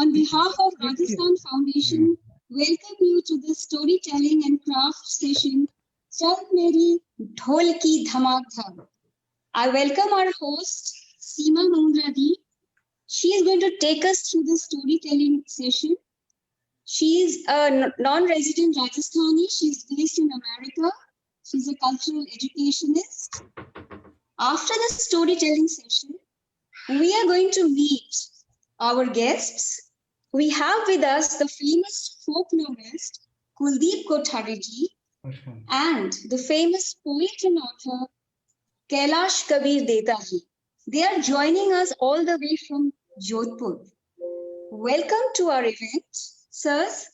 On behalf of Rajasthan Foundation, welcome you to the storytelling and craft session, Chal Meri Dhol Ki Dhamak Dham. I welcome our host, Seema Mundradi. She is going to take us through the storytelling session. She is a non-resident Rajasthani. She's based in America. She's a cultural educationist. After the storytelling session, we are going to meet our guests. We have with us the famous folklorist Kuldeep Kothari ji and the famous poet and author Kailash Kabir Deta ji. They are joining us all the way from Jodhpur. Welcome to our event, sirs.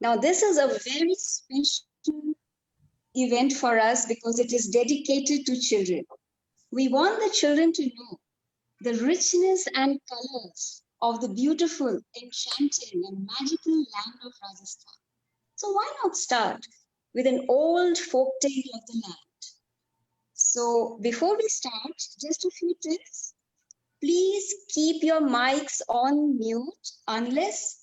Now, this is a very special event for us because it is dedicated to children. We want the children to know the richness and colors of the beautiful, enchanting, and magical land of Rajasthan. So why not start with an old folk tale of the land? So before we start, just a few tips. Please keep your mics on mute unless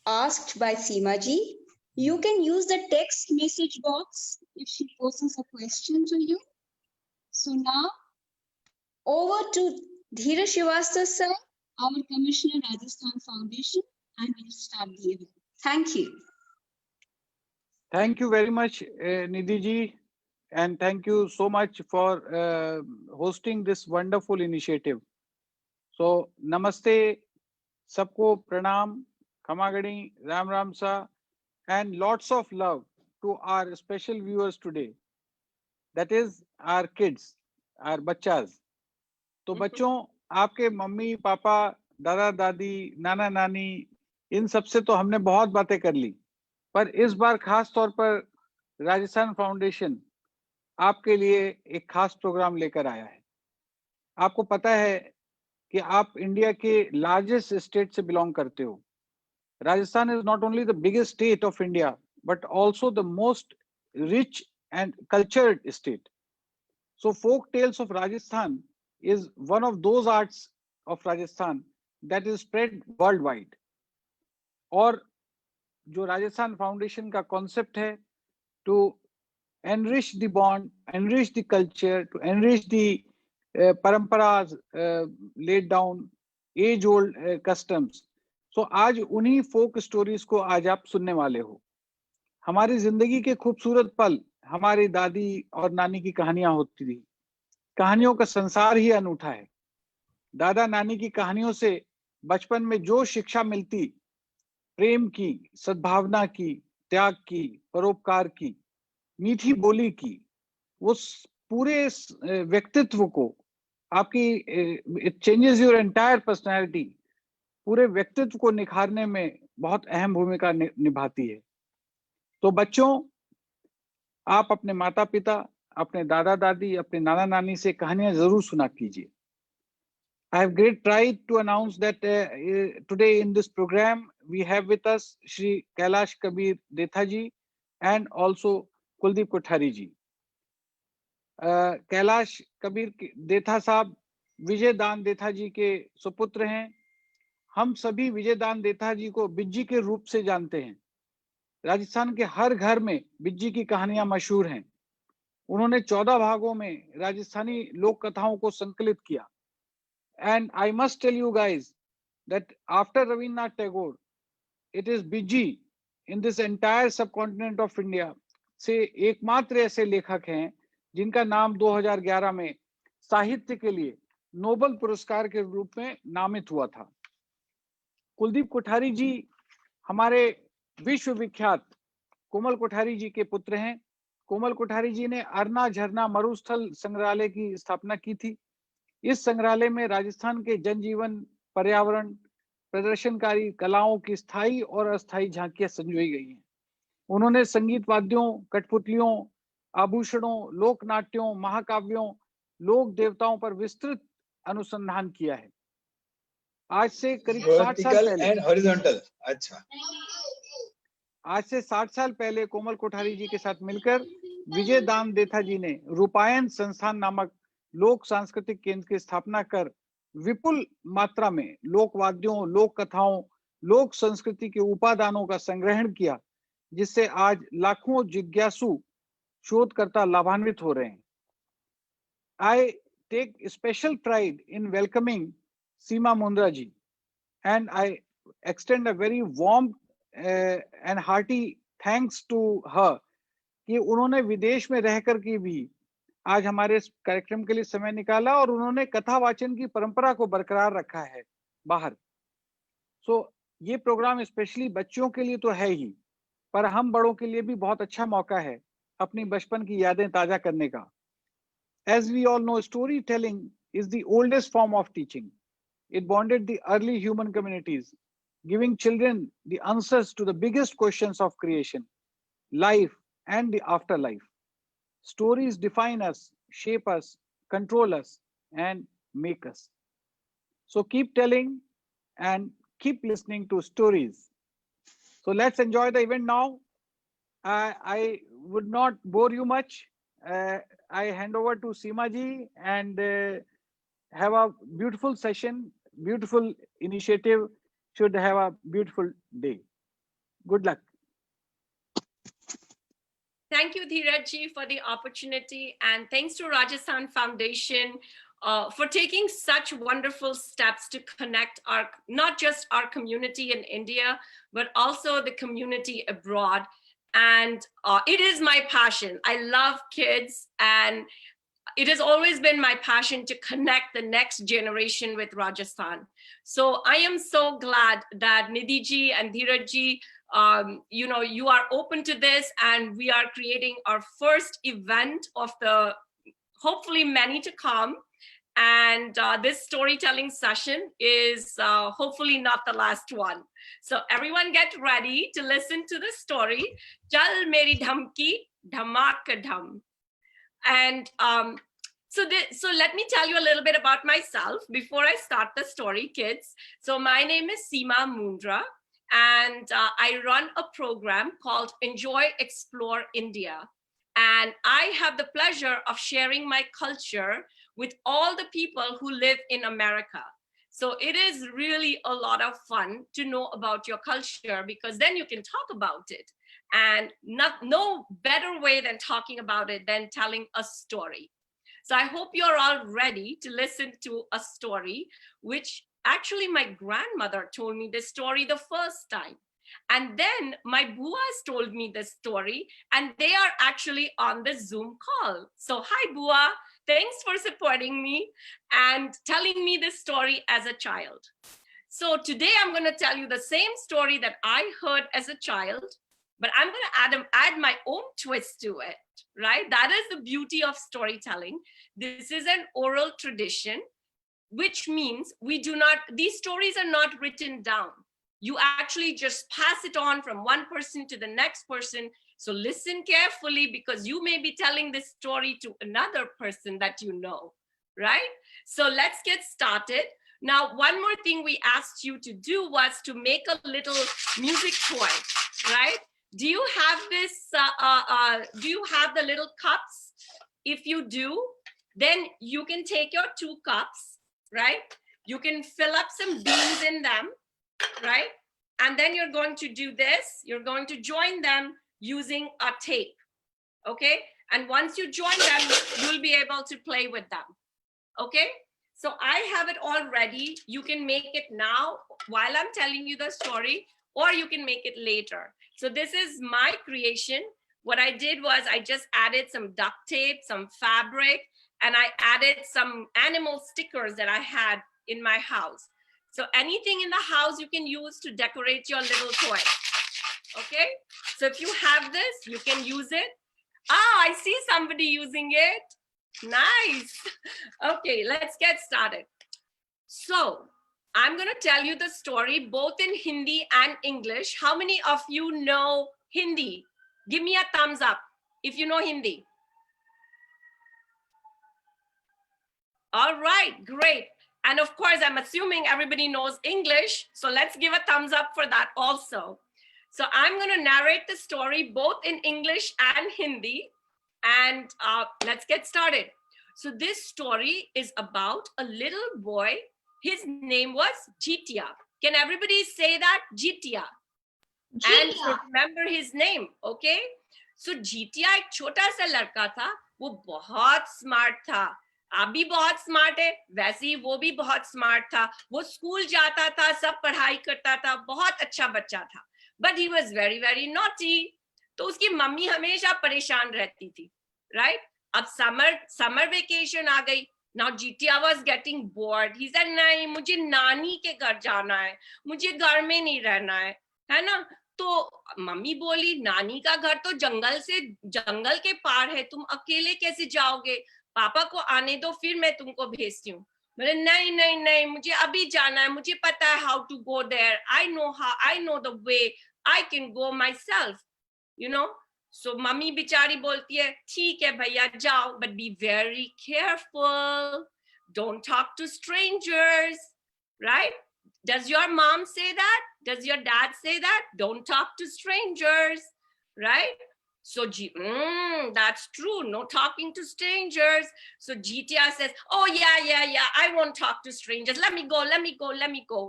asked by Seema ji. You can use the text message box if she poses a question to you. So now, over to Dheeraj Srivastava sir, our Commissioner, Rajasthan Foundation, and we'll start the event. Thank you. Thank you very much, Nidhi ji, and thank you so much for hosting this wonderful initiative. So, namaste, sabko pranam, khamagani, ram ram sa, and lots of love to our special viewers today. That is our kids, our bachas. तो बच्चों, आपके mummy papa, दादा दादी, नाना नानी, इन सब से तो हमने बहुत बातें कर ली, पर इस बार खास तौर पर राजस्थान फाउंडेशन आपके लिए एक खास प्रोग्राम लेकर आया है। आपको पता है कि आप इंडिया के लार्जेस्ट स्टेट से बिलोंग करते हो। Rajasthan is not only the biggest state of India but also the most rich and cultured state. So folk tales of Rajasthan is one of those arts of Rajasthan that is spread worldwide. और जो Rajasthan foundation का concept है, to enrich the bond, enrich the culture, to enrich the paramparas laid down, age old customs. So आज उन्हीं folk stories को आज आप सुनने वाले हो। हमारी जिंदगी के खूबसूरत पल हमारी दादी और नानी की कहानियां होती थी। कहानियों का संसार ही अनूठा है। दादा नानी की कहानियों से बचपन में जो शिक्षा मिलती, प्रेम की, सद्भावना की, त्याग की, परोपकार की, मीठी बोली की, वो पूरे व्यक्तित्व को आपकी it changes your entire personality, पूरे व्यक्तित्व को निखारने में बहुत अहम भूमिका निभाती है। तो बच्चों, आप अपने माता पिता, अपने दादा दादी, अपने नाना नानी से कहानियां जरूर सुना कीजिए। I have great pride to announce that today in this program we have with us Shri Kailash Kabir Detha ji and also Kuldeep Kothari ji. Kailash Kabir Detha साहब विजय दान देथा जी के सुपुत्र हैं। हम सभी विजय दान देथा जी को बिज्जी के रूप से जानते हैं। राजस्थान के हर घर में बिज्जी की कहानियां मशहूर हैं। उन्होंने 14 भागों में राजस्थानी लोक कथाओं को संकलित किया। And I must tell you guys that after Rabindranath Tagore, it is Bijji in this entire subcontinent of India से एकमात्र ऐसे लेखक हैं जिनका नाम 2011 में साहित्य के लिए नोबेल पुरस्कार के रूप में नामित हुआ था। कुलदीप कोठारी जी हमारे विश्वविख्यात कोमल कोठारी जी के पुत्र हैं। कोमल कोठारी जी ने अरना झरना मरुस्थल संग्रहालय की स्थापना की थी। इस संग्रहालय में राजस्थान के जनजीवन, पर्यावरण, प्रदर्शनकारी कलाओं की स्थायी और अस्थायी झांकियां संजोई गई हैं। उन्होंने संगीत वाद्यों, कठपुतलियों, आभूषणों, लोक नाट्यों, महाकाव्यों, लोक देवताओं पर विस्तृत अनुसंधान किया है। आज से करीब 60 साल पहले एंड हॉरिजॉन्टल, अच्छा, आज से 60 साल पहले कोमल कोठारी जी के साथ मिलकर विजय दान देथा जी ने रूपायन संस्थान नामक लोक सांस्कृतिक केंद्र की स्थापना कर विपुल मात्रा में लोक वाद्यों, लोक कथाओं, लोक संस्कृति के उपादानों का संग्रहण किया, जिससे आज लाखों जिज्ञासु शोधकर्ता लाभान्वित हो रहे हैं। I take special pride in welcoming Seema Mundra ji, and I extend a very warm and hearty thanks to her कि उन्होंने विदेश में रहकर के भी आज हमारे इस कार्यक्रम के लिए समय निकाला और उन्होंने कथा वाचन की परंपरा को बरकरार रखा है बाहर। ये प्रोग्राम स्पेशली बच्चों के लिए तो है ही, पर हम बड़ों के लिए भी बहुत अच्छा मौका है अपनी बचपन की यादें ताजा करने का। As we all know, storytelling is the oldest form of teaching. It bonded the early human communities, giving children the answers to the biggest questions of creation, life, and the afterlife. Stories define us, shape us, control us, and make us. So keep telling and keep listening to stories. So let's enjoy the event now. I would not bore you much. I hand over to Seema ji and have a beautiful session, beautiful initiative. Should have a beautiful day. Good luck. Thank you, Dheeraj ji, for the opportunity, and thanks to Rajasthan Foundation for taking such wonderful steps to connect not just our community in India, but also the community abroad. And it is my passion. I love kids, and it has always been my passion to connect the next generation with Rajasthan. So I am so glad that Nidhi ji and Dheeraj ji, you are open to this, and we are creating our first event of the hopefully many to come. And this storytelling session is hopefully not the last one. So everyone get ready to listen to the story, Chal Meri Dhamki Dhamak Dham. And so let me tell you a little bit about myself before I start the story, kids. So my name is Seema Mundra, and I run a program called Enjoy Explore India. And I have the pleasure of sharing my culture with all the people who live in America. So it is really a lot of fun to know about your culture, because then you can talk about it. And no better way than talking about it than telling a story. So I hope you're all ready to listen to a story, which actually my grandmother told me this story the first time. And then my buas told me this story, and they are actually on the Zoom call. So hi, Bua. Thanks for supporting me and telling me this story as a child. So today I'm going to tell you the same story that I heard as a child, but I'm going to add my own twist to it, right? That is the beauty of storytelling. This is an oral tradition, which means these stories are not written down. You actually just pass it on from one person to the next person. So listen carefully, because you may be telling this story to another person that you know, right? So let's get started. Now, one more thing we asked you to do was to make a little music toy, right? Do you have this, do you have the little cups? If you do, then you can take your 2 cups, right? You can fill up some beans in them, right? And then you're going to do this. You're going to join them using a tape, okay? And once you join them, you'll be able to play with them, okay? So I have it all ready. You can make it now while I'm telling you the story, or you can make it later. So this is my creation. What I did was I just added some duct tape, some fabric, and I added some animal stickers that I had in my house. So anything in the house you can use to decorate your little toy, okay? So if you have this, you can use it. I see somebody using it. Nice. Okay, let's get started. So I'm going to tell you the story both in Hindi and English. How many of you know Hindi? Give me a thumbs up if you know Hindi. All right, great. And of course, I'm assuming everybody knows English. So let's give a thumbs up for that also. So I'm going to narrate the story both in English and Hindi. And let's get started. So this story is about a little boy His name was Jitia. Can everybody say that? Jitia. And remember his name, okay? So Jitia एक छोटा सा लड़का था, वो बहुत smart था. आप भी बहुत स्मार्ट है, वैसे ही वो भी बहुत स्मार्ट था. वो स्कूल जाता था, सब पढ़ाई करता था, बहुत अच्छा बच्चा था. But he was very very naughty. तो उसकी मम्मी हमेशा परेशान रहती थी, right? अब समर वेकेशन आ गई. Now Jitia was getting bored. He said, नहीं, मुझे नानी के घर जाना है, मुझे घर में नहीं रहना है ना? तो मम्मी बोली, नानी का घर तो जंगल के पार है, तुम अकेले कैसे जाओगे? पापा को आने दो, फिर मैं तुमको भेजती हूँ. बोले नहीं नहीं नहीं, मुझे अभी जाना है, मुझे पता है how to go there, I know the way, I can go myself, you know. So mummy बेचारी बोलती है, ठीक है भैया जाओ, but be very careful, don't talk to strangers, right? Does your mom say that? Does your dad say that? Don't talk to strangers, right? So that's true. No talking to strangers. So Jitia says, oh yeah, I won't talk to strangers. Let me go,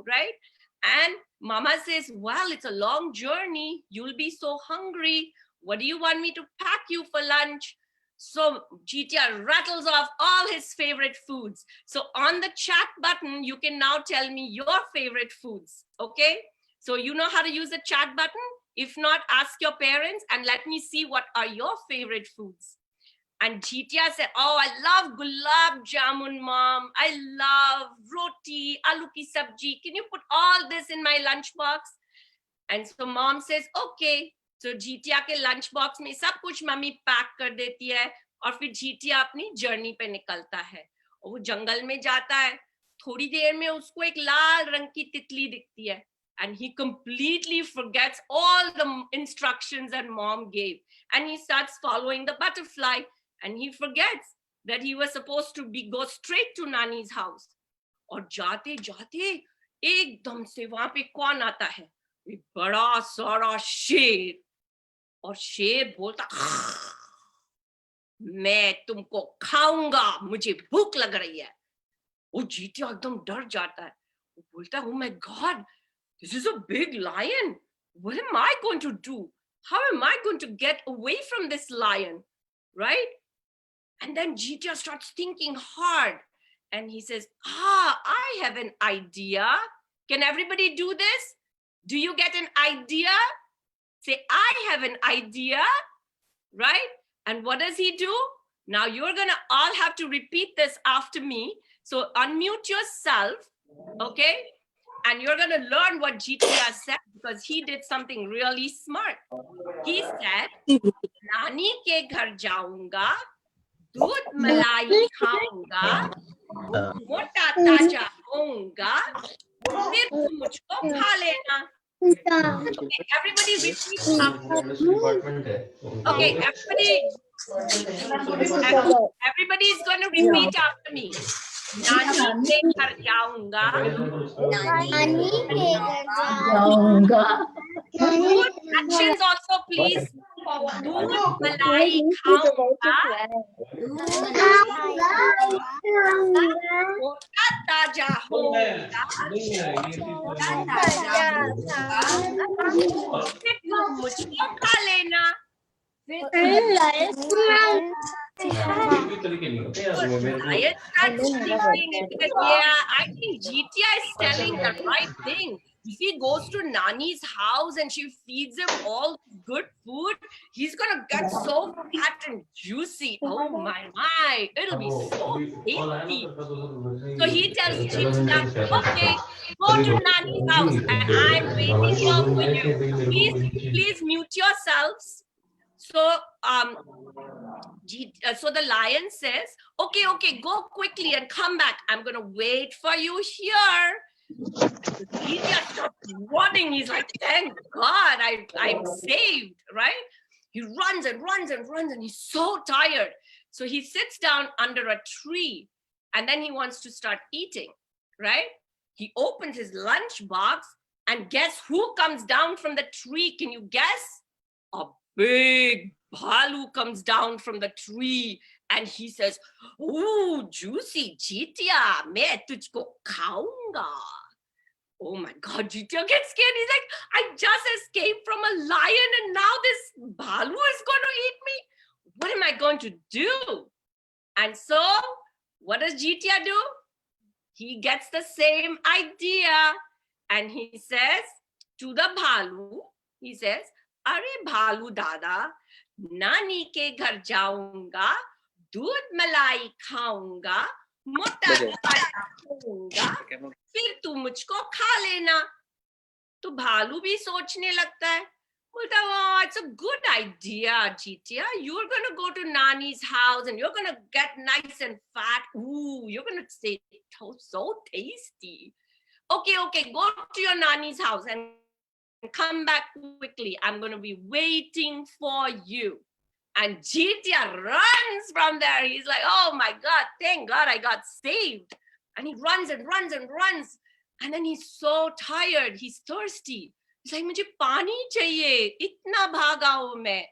right? And Mama says, well, it's a long journey. You'll be so hungry. What do you want me to pack you for lunch? So Jitia rattles off all his favorite foods. So on the chat button, you can now tell me your favorite foods, okay? So you know how to use the chat button? If not, ask your parents and let me see what are your favorite foods. And Jitia said, oh, I love gulab jamun, Mom. I love roti, aloo ki sabji. Can you put all this in my lunchbox? And so Mom says, okay. So जीटिया के lunch box में सब कुछ mummy pack कर देती है और फिर जीटिया अपनी जर्नी पे निकलता है और वो जंगल में जाता है. थोड़ी देर में उसको एक लाल रंग की तितली दिखती है and he completely forgets all the instructions that Mom gave and he starts following the butterfly and he forgets that he was supposed to go straight to Nani's house. और जाते जाते एकदम से वहां पे कौन आता है? एक बड़ा सारा शेर. और शेर बोलता, मैं तुमको खाऊंगा, मुझे भूख लग रही है. वो जीटिया एकदम डर जाता है. वो बोलता, oh my God, this is a big lion. What am I going to do? How am I going to get away from this lion? Right? And then Jitia starts thinking hard. And he says, I have an idea. Can everybody do this? Do you get an idea? Say, I have an idea, right? And what does he do? Now you're gonna all have to repeat this after me. So unmute yourself, okay? And you're gonna learn what Jitia said because he did something really smart. He said, Nani ke ghar jaunga, दूध मलाई खाऊंगा, मोटा ताजा होऊंगा, फिर तुम मुझको खा लेना. Okay, everybody repeat after me. Okay, everybody is going to repeat after me. नानी के घर जाऊंगा, नानी के घर जाऊंगा. Actions also please. दूध मलाई खाऊंगा, मोटा ताजा होऊंगा, फिर तुम मुझको खा लेना. I think Jitia is telling the right thing. If he goes to Nani's house and she feeds him all good food, he's gonna get so fat and juicy. Oh my, it'll be so tasty. So he tells Jitia, okay, go to Nani's house and I'm waiting here for you. Please mute yourselves. So so the lion says, okay, go quickly and come back. I'm gonna wait for you here. He just starts running. He's like, thank God, I'm saved, right? He runs and runs and runs and he's so tired. So he sits down under a tree and then he wants to start eating, right? He opens his lunch box and guess who comes down from the tree? Can you guess? A big bhalu comes down from the tree and he says, "Ooh, juicy Jitya, मैं तुझको खाऊंगा." Oh my God, Jitya gets scared. He's like, "I just escaped from a lion and now this bhalu is going to eat me. What am I going to do?" And so, what does Jitya do? He gets the same idea and he says to the bhalu, he says, "Are bhalu dada, नानी के घर जाऊंगा, दूध मलाई खाऊंगा, मोटा ताजा होऊंगा, फिर तू मुझको खा लेना." तो भालू भी सोचने लगता है, बोलता, "Oh, it's a good idea, Jitya. You're gonna go to Nani's house and you're gonna get nice and fat. Ooh, you're gonna say, oh, so tasty. Okay, go to your Nani's house and come back quickly. I'm gonna be waiting for you." And Jitya runs from there. He's like, "Oh my God, thank God I got saved." And he runs and runs and runs. And then he's so tired. He's thirsty. He's like, "मुझे पानी चाहिए, इतना भागा हूं मैं."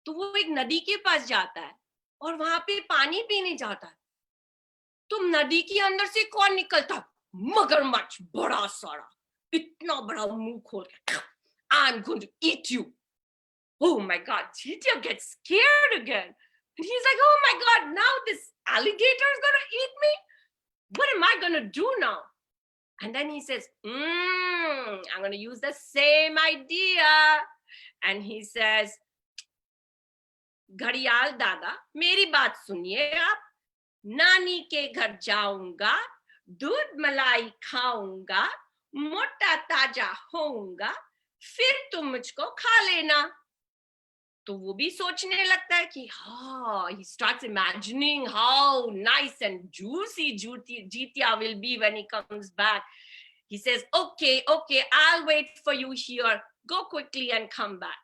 तो वो एक नदी के पास जाता है और वहां पे पानी पीने जाता है। तो नदी के अंदर से कौन निकलता? मगरमच्छ, बड़ा सारा, इतना बड़ा मुंह खोल के, "I'm going to eat you." Oh my God, Jitya gets scared again. And he's like, "Oh my God, now this alligator is going to eat me? What am I going to do now?" And then he says, "I'm going to use the same idea." And he says, "घड़ियाल दादा, मेरी बात सुनिए आप, नानी के घर जाऊंगा, दूध मलाई खाऊंगा, मोटा ताजा होऊंगा, फिर तुम मुझको खा लेना." तो वो भी सोचने लगता है कि हाँ, he starts imagining how nice and juicy Jitya will be when he comes back. He says, okay, I'll wait for you here. Go quickly and come back."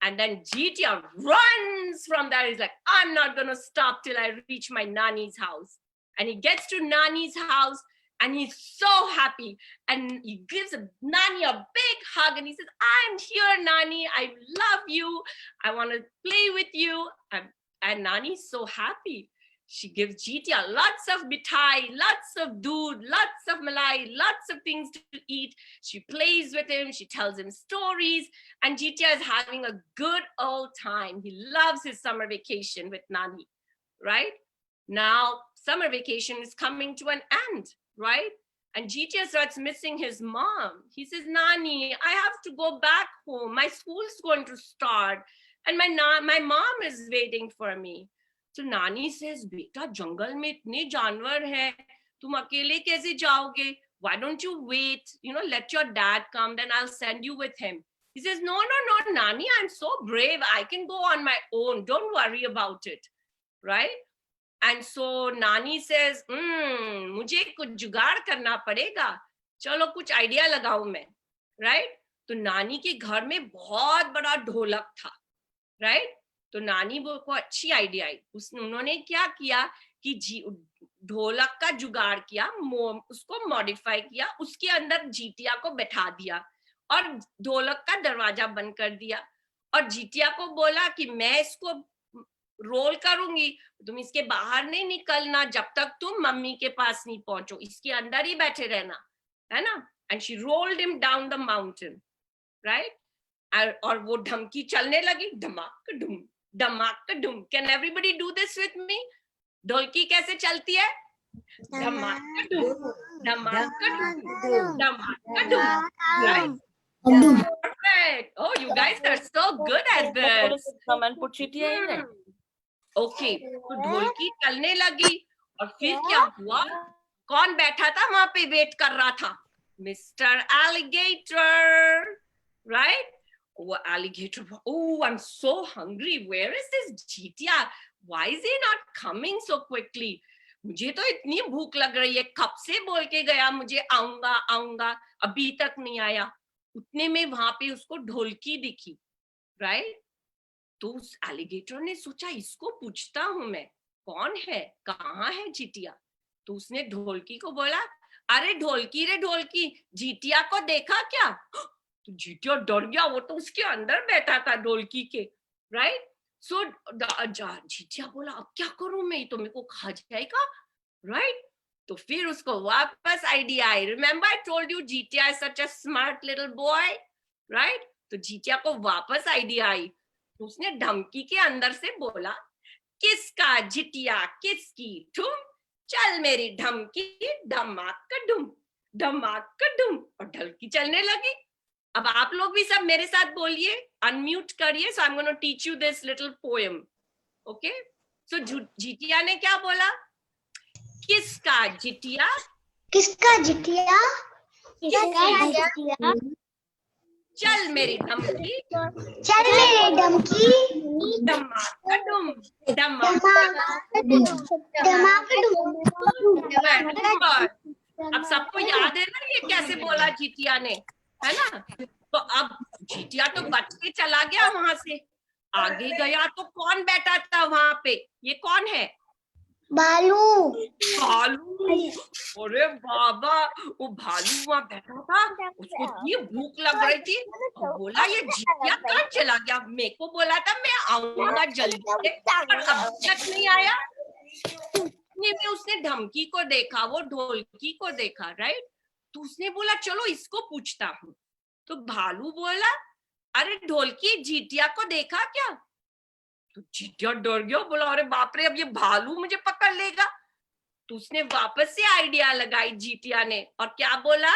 And then Jitya runs from there. He's like, "I'm not going to stop till I reach my Nani's house." And he gets to Nani's house and he's so happy. And he gives Nani a big hug and he says, "I'm here, Nani. I love you. I want to play with you." And Nani's so happy. She gives Jitya lots of mithai, lots of doodh, lots of malai, lots of things to eat. She plays with him. She tells him stories. And Jitya is having a good old time. He loves his summer vacation with Nani, right? Now, summer vacation is coming to an end, right? And Jitya starts missing his mom. He says, "Nani, I have to go back home. My school's going to start. And my mom is waiting for me." So Nani says, "Beta, jungle mein itne janwar hai. Tum akele kaise jaoge? Why don't you wait? Let your dad come, then I'll send you with him." He says, No, Nani, I'm so brave. I can go on my own. Don't worry about it, right? And so Nani says, मुझे कुछ जुगाड़ करना पड़ेगा. चलो कुछ idea लगाऊं मैं, right? तो नानी के घर में बहुत बड़ा ढोलक था, right? तो नानी को अच्छी आइडिया आई. उन्होंने क्या किया कि ढोलक का जुगाड़ किया, उसको मॉडिफाई किया, उसके अंदर जीतिया को बैठा दिया और ढोलक का दरवाजा बंद कर दिया और जीतिया को बोला कि मैं इसको रोल करूंगी, तुम इसके बाहर नहीं निकलना जब तक तुम मम्मी के पास नहीं पहुंचो, इसके अंदर ही बैठे रहना, है ना? And she rolled him down the mountain, right? और वो ढमकी चलने लगी, धमाक डुम धमाक डुम. Can everybody do this with me? ढोलकी कैसे चलती है? धमाक डुम धमाक डुम धमाक डुम, right? Perfect. Oh, you guys are so good at this. Okay, तो ढोलकी चलने लगी और फिर क्या हुआ? कौन बैठा था वहां पे वेट कर रहा था? Mr. Alligator, right? Oh, alligator. Oh, I'm so hungry. Where is this Jitya? Why is he not coming so quickly? मुझे तो इतनी भूख लग रही है, कब से बोल के गया मुझे आऊंगा, अभी तक नहीं आया. उतने में वहां पे उसको ढोलकी दिखी, right? तो उस एलिगेटर ने सोचा इसको पूछता हूं मैं, कौन है, कहाँ है जितिया? तो उसने ढोलकी को बोला, "अरे ढोलकी रे ढोलकी, जितिया को देखा क्या?" तो जितिया डर गया, वो तो उसके अंदर बैठा था ढोलकी के, राइट? सो जीतिया बोला अब क्या करूं मैं, तो मेरे को खा जाएगा, राइट? तो फिर उसको वापस idea I. Remember I told you Jitiya is such a smart little boy, right? तो जीतिया को वापस आइडिया आई. तो उसने धमकी के अंदर से बोला, किसका जिटिया किसकी ठुम, चल मेरी धमकी धमाक का डुम, धमाक का डुम. और ढलकी चलने लगी. अब आप लोग भी सब मेरे साथ बोलिए, अनम्यूट करिए. So I am gonna teach you this little poem. Okay? So Jitiya ने क्या बोला? किसका जिटिया, किसका जिटिया, किसका जिटिया, चल मेरी धमकी, चल मेरी धमकी, धमाक का डुम, धमाक धमाक अब सबको याद है ना ये कैसे बोला जिटिया ने, है ना? तो अब जिटिया तो बच के चला गया वहां से. आगे गया तो कौन बैठा था वहां पे? ये कौन है? भालू, भालू. अरे बाबा, वो भालू वहां बैठा था. उसको इतनी भूख लग रही थी. बोला ये जिटिया कहाँ चला गया? मेरे को बोला था मैं आऊंगा जल्दी से, पर अब तक नहीं आया. उसने धमकी को देखा, वो ढोलकी को देखा, राइट? तो उसने बोला चलो इसको पूछता हूँ. तो भालू बोला, अरे ढोलकी जिटिया को देखा क्या? तो जिटिया डर गया, बोला अरे बाप रे, अब ये भालू मुझे पकड़ लेगा. तो उसने वापस से आइडिया लगाई जिटिया ने, और क्या बोला?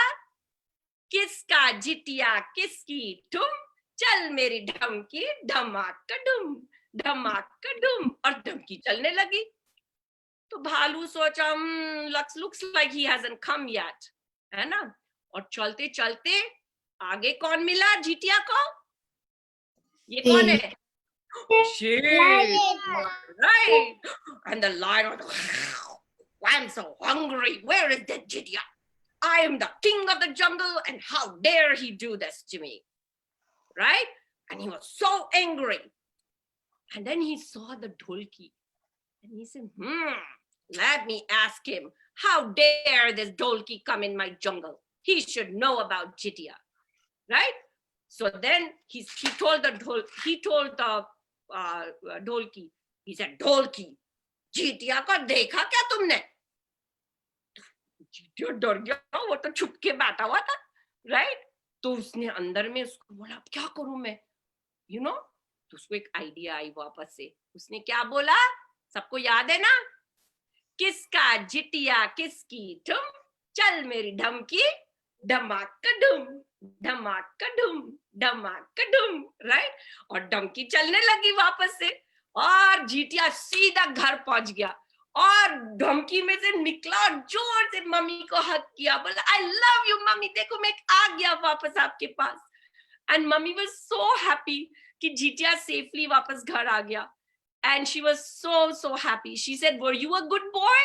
किसका जिटिया किसकी ठुम, चल मेरी धमकी धमाक का डुम, धमाक का डुम. और धमकी चलने लगी. तो भालू सोचा looks like he hasn't come yet, है ना? और चलते चलते आगे कौन मिला जिटिया को? ये कौन है? Sheep, right? And the lion was, I'm so hungry. Where is that Jitia? I am the king of the jungle, and how dare he do this to me, right? And he was so angry. And then he saw the Dholki, and he said, let me ask him, how dare this Dholki come in my jungle? He should know about Jitia, right? So then he told the Dholki, he said, Dholki, Jitia को देखा क्या तुमने? जिटिया डर गया, वो तो छुप के बैठा हुआ था, राइट? तो उसने अंदर में उसको बोला अब क्या करूं मैं, यू नो? तो उसको एक आइडिया आई वापस से. उसने क्या बोला? सबको याद है ना? किसका जिटिया किसकी ठुम, चल मेरी धमकी धमाक का डुम, धमाक का डुम, धमाक का डुम, राइट? और धमकी चलने लगी वापस से, और जिटिया सीधा घर पहुंच गया, और धमकी में से निकला और जोर से मम्मी को हक किया, बोला आई लव यू मम्मी, देखो मैं आ गया वापस आपके पास. And mummy was so happy कि जिटिया सेफली वापस घर आ गया. And she was so happy. She said, were you a good boy?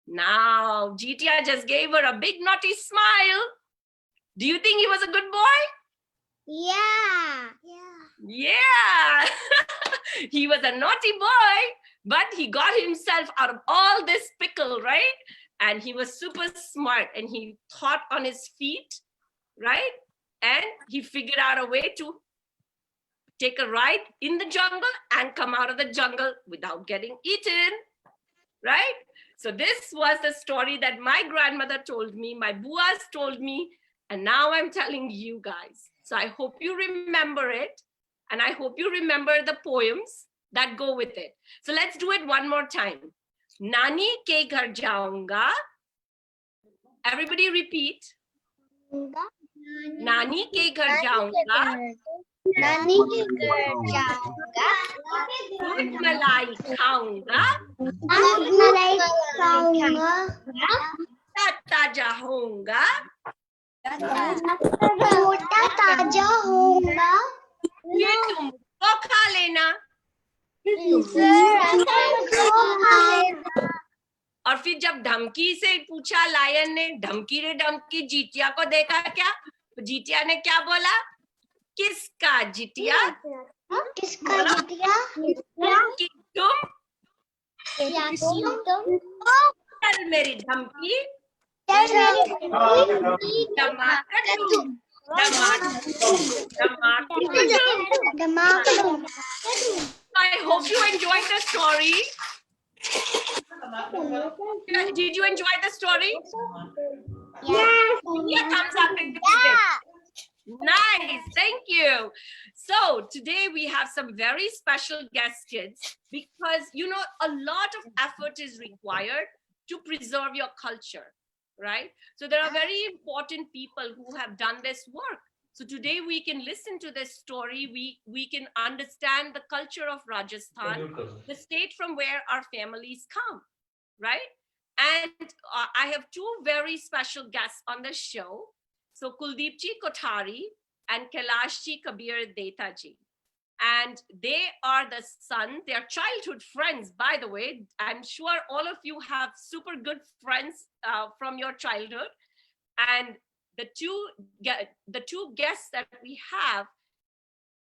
Now, Jitia just gave her a big naughty smile. Do you think he was a good boy? Yeah. Yeah. He was a naughty boy, but he got himself out of all this pickle, right? And he was super smart, and he thought on his feet, right? And he figured out a way to take a ride in the jungle and come out of the jungle without getting eaten, right? So this was the story that my grandmother told me, my buas told me, and now I'm telling you guys. So I hope you remember it, and I hope you remember the poems that go with it. So let's do it one more time. Nani ke ghar jaunga. Everybody repeat. Nani ke ghar jaunga. नानी के घर जाऊंगा, दूध मलाई खाऊंगा, दूध मलाई खाऊंगा, ताजा होऊंगा, छोटा ताजा होऊंगा, ये तुमको खा लेना. और फिर जब धमकी से पूछा लायन ने, धमकी रे धमकी, जिटिया को देखा क्या? तो जिटिया ने क्या बोला? किसका जिटिया, किसका जिटिया, कि तुम, चल मेरी धमकी धमाक डुम, धमाक डुम. धमाक डुम. I I hope you enjoyed the story. Did you enjoy the story? Yes. Give me a thumbs up if you did. Nice, thank you. So today we have some very special guest kids because you know a lot of effort is required to preserve your culture, right? So there are very important people who have done this work. So today we can listen to this story. We can understand the culture of Rajasthan, the state from where our families come, right? And I have two very special guests on the show. So Kuldeepji Kothari and Kailashji Kabir Detaji. And they are the sons, they are childhood friends, by the way. I'm sure all of you have super good friends from your childhood. And the two guests that we have,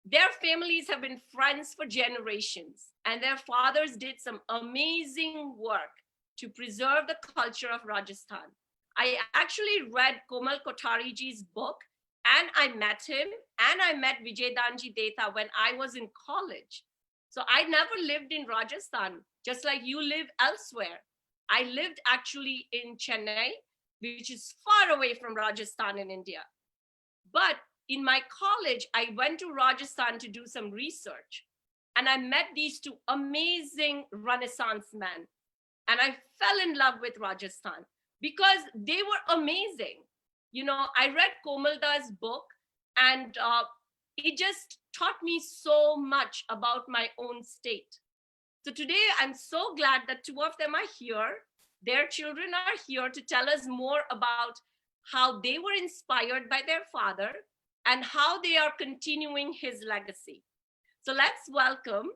their families have been friends for generations. And their fathers did some amazing work to preserve the culture of Rajasthan. I actually read Komal Kothariji's book, and I met him, and I met Vijaydanji Deta when I was in college. So I never lived in Rajasthan, just like you live elsewhere. I lived actually in Chennai, which is far away from Rajasthan in India. But in my college, I went to Rajasthan to do some research, and I met these two amazing Renaissance men. And I fell in love with Rajasthan because they were amazing. You know, I read Komalda's book, and it just taught me so much about my own state. So today, I'm so glad that two of them are here. Their children are here to tell us more about how they were inspired by their father and how they are continuing his legacy. So let's welcome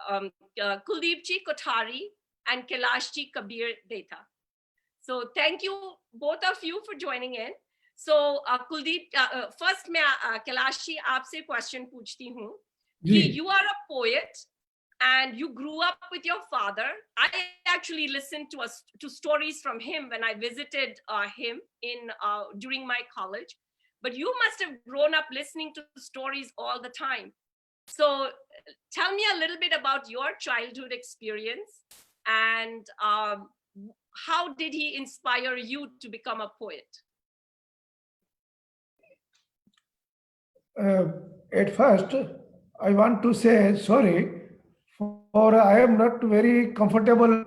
Kuldeepji Kothari and Kailashji Kabir Deta. So thank you both of you for joining in. So Kuldeep, first मैं Kailashji आपसे question पूछती हूँ कि you are a poet and you grew up with your father. I actually listened to stories from him when I visited him during my college. But you must have grown up listening to stories all the time. So tell me a little bit about your childhood experience and how did he inspire you to become a poet? At first, I want to say sorry for I am not very comfortable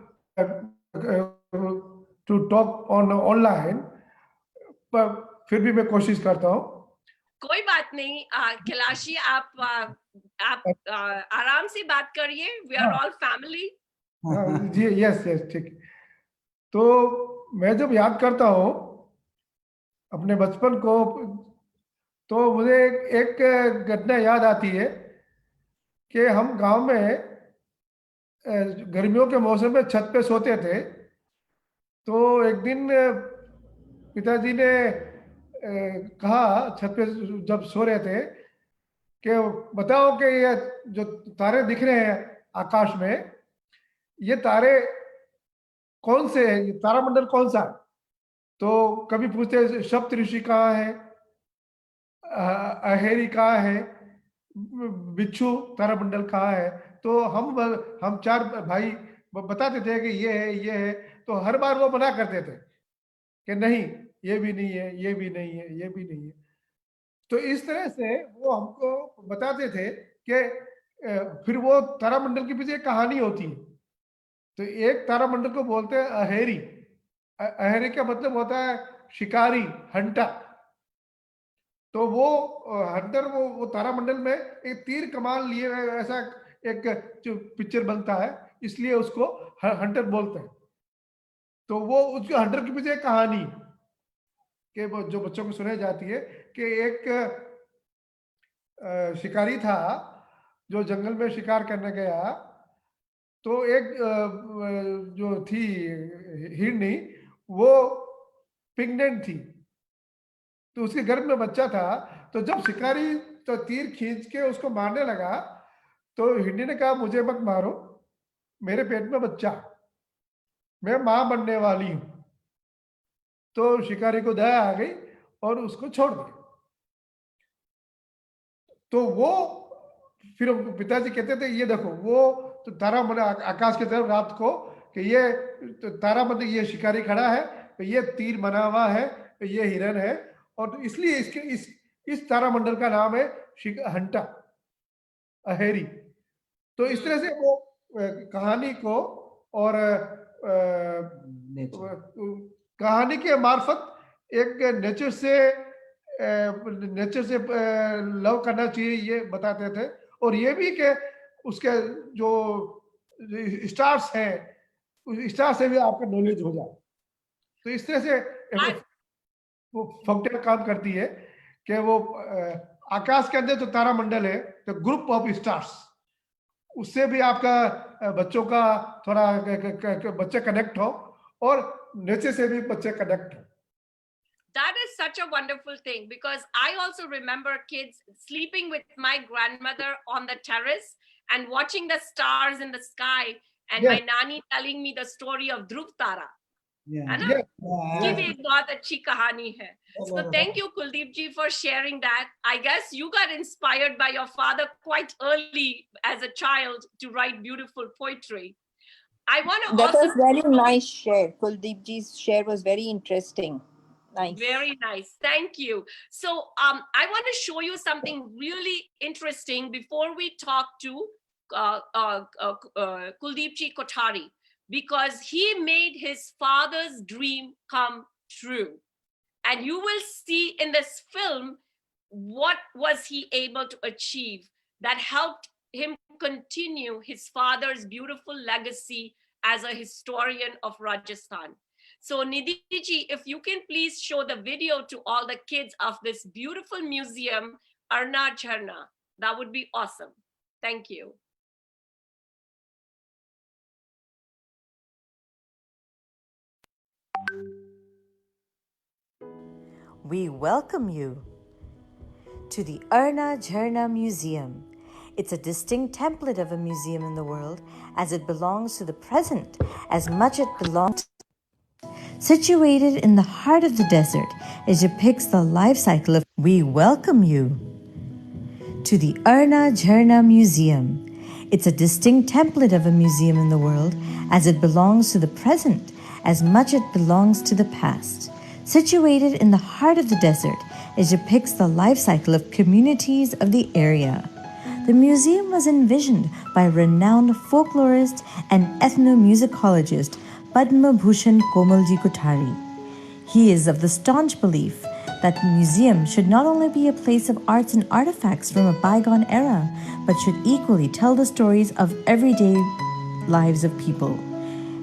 to talk on online, but फिर भी मैं कोशिश करता हूँ. कोई बात नहीं, कैलाशी आप आराम से बात करिए. We are all family. जी यस ठीक. तो मैं जब याद करता हूँ अपने बचपन को, तो मुझे एक घटना याद आती है कि हम गांव में गर्मियों के मौसम में छत पे सोते थे. तो एक दिन पिताजी ने कहा छत पे जब सो रहे थे कि बताओ कि ये जो तारे दिख रहे हैं आकाश में, ये तारे कौन से हैं, ये तारामंडल कौन सा है. तो कभी पूछते सप्तऋषि कहाँ है, अहेरी कहाँ है, बिच्छू तारामंडल कहाँ है. तो हम चार भाई बताते थे कि ये है. तो हर बार वो मना करते थे कि नहीं, ये भी नहीं है, ये भी नहीं है, ये भी नहीं है. तो इस तरह से वो हमको बताते थे कि फिर वो तारामंडल के पीछे एक कहानी होती है. तो एक तारामंडल को बोलते हैं अहेरी. अहेरी का मतलब होता है शिकारी, हंटर. तो वो हंटर वो तारामंडल में एक तीर कमान लिए ऐसा एक जो पिक्चर बनता है, इसलिए उसको हंटर बोलते हैं. तो वो उसके हंटर के पीछे एक कहानी कि जो बच्चों को सुनाई जाती है कि एक शिकारी था जो जंगल में शिकार करने गया. तो एक जो थी हिरनी, वो प्रेग्नेंट थी. तो उसके गर्भ में बच्चा था. तो जब शिकारी तो तीर खींच के उसको मारने लगा, तो हिरनी ने कहा मुझे मत मारो, मेरे पेट में बच्चा, मैं मां बनने वाली हूं. तो शिकारी को दया आ गई और उसको छोड़ दिया. तो वो फिर पिताजी कहते थे ये देखो वो तो तारा मतलब आकाश की तरफ रात को कि ये तो तारा मतलब ये शिकारी खड़ा है, तो ये तीर बना हुआ है, तो ये हिरन है, और इसलिए इसके इस तारामंडल का नाम है हंटा, अहेरी। तो इस तरह से वो कहानी को और कहानी के मार्फत एक नेचर से लव करना चाहिए ये बताते थे, और ये भी कि उसके जो स्टार्स हैं उस स्टार से भी आपका नॉलेज हो जाए। तो इस तरह से वो फंक्शन काम करती है कि वो आकाश के अंदर जो तारामंडल है, तो ग्रुप ऑफ स्टार्स, उससे भी आपका बच्चों का थोड़ा बच्चे कनेक्ट हो और नेचर से भी बच्चे कनेक्ट हो। That is such a wonderful thing, because I also remember kids sleeping with my grandmother on the terrace and watching the stars in the sky, and my nani telling me the story of Dhruv Tara. है ना? ये भी एक बहुत अच्छी कहानी है. So thank you, Kuldeep ji, for sharing that. I guess you got inspired by your father quite early as a child to write beautiful poetry. I want to That also... was very nice share. Kuldeep ji's share was very interesting. Nice. Very nice. Thank you. So I want to show you something really interesting before we talk to Kuldeep ji Kothari, because he made his father's dream come true. And you will see in this film what was he able to achieve that helped him continue his father's beautiful legacy as a historian of Rajasthan. So Nidhi ji, if you can please show the video to all the kids of this beautiful museum, Arna Jharna, that would be awesome. Thank you. We welcome you to the Arna Jharna Museum. It's a distinct template of a museum in the world, as it belongs to the present as much as it belongs. Situated in the heart of the desert, it depicts the life cycle of... We welcome you to the Arna Jharna Museum. It's a distinct template of a museum in the world, as it belongs to the present as much as it belongs to the past. Situated in the heart of the desert, it depicts the life cycle of communities of the area. The museum was envisioned by renowned folklorist and ethnomusicologist Padma Bhushan Komalji Kothari. He is of the staunch belief that the museum should not only be a place of arts and artifacts from a bygone era, but should equally tell the stories of everyday lives of people.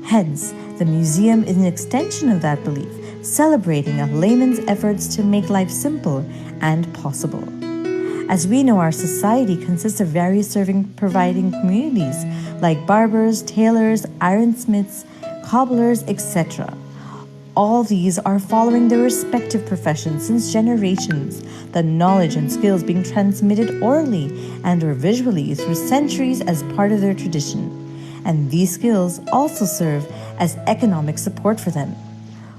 Hence, the museum is an extension of that belief, celebrating a layman's efforts to make life simple and possible. As we know, our society consists of various providing communities like barbers, tailors, ironsmiths, cobblers, etc. All these are following their respective professions since generations, the knowledge and skills being transmitted orally and or visually through centuries as part of their tradition. And these skills also serve as economic support for them.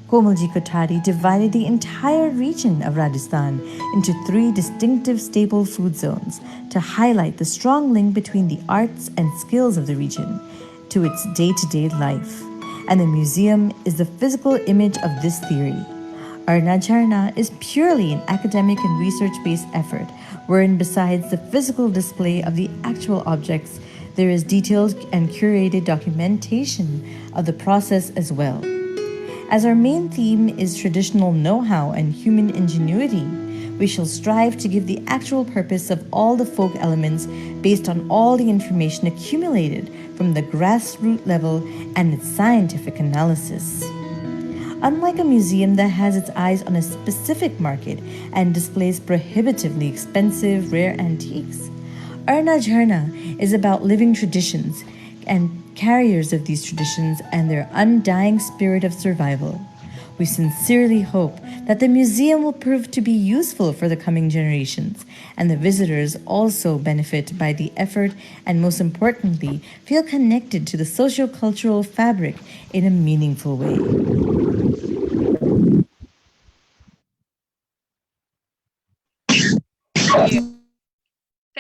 Komalji Kothari divided the entire region of Rajasthan into 3 distinctive staple food zones to highlight the strong link between the arts and skills of the region to its day-to-day life. And the museum is the physical image of this theory. Arna Jharna is purely an academic and research-based effort, wherein besides the physical display of the actual objects, there is detailed and curated documentation of the process as well. As our main theme is traditional know-how and human ingenuity, we shall strive to give the actual purpose of all the folk elements based on all the information accumulated from the grassroots level and its scientific analysis. Unlike a museum that has its eyes on a specific market and displays prohibitively expensive, rare antiques, Arna Jharna is about living traditions and carriers of these traditions and their undying spirit of survival. We sincerely hope that the museum will prove to be useful for the coming generations, and the visitors also benefit by the effort and, most importantly, feel connected to the socio-cultural fabric in a meaningful way.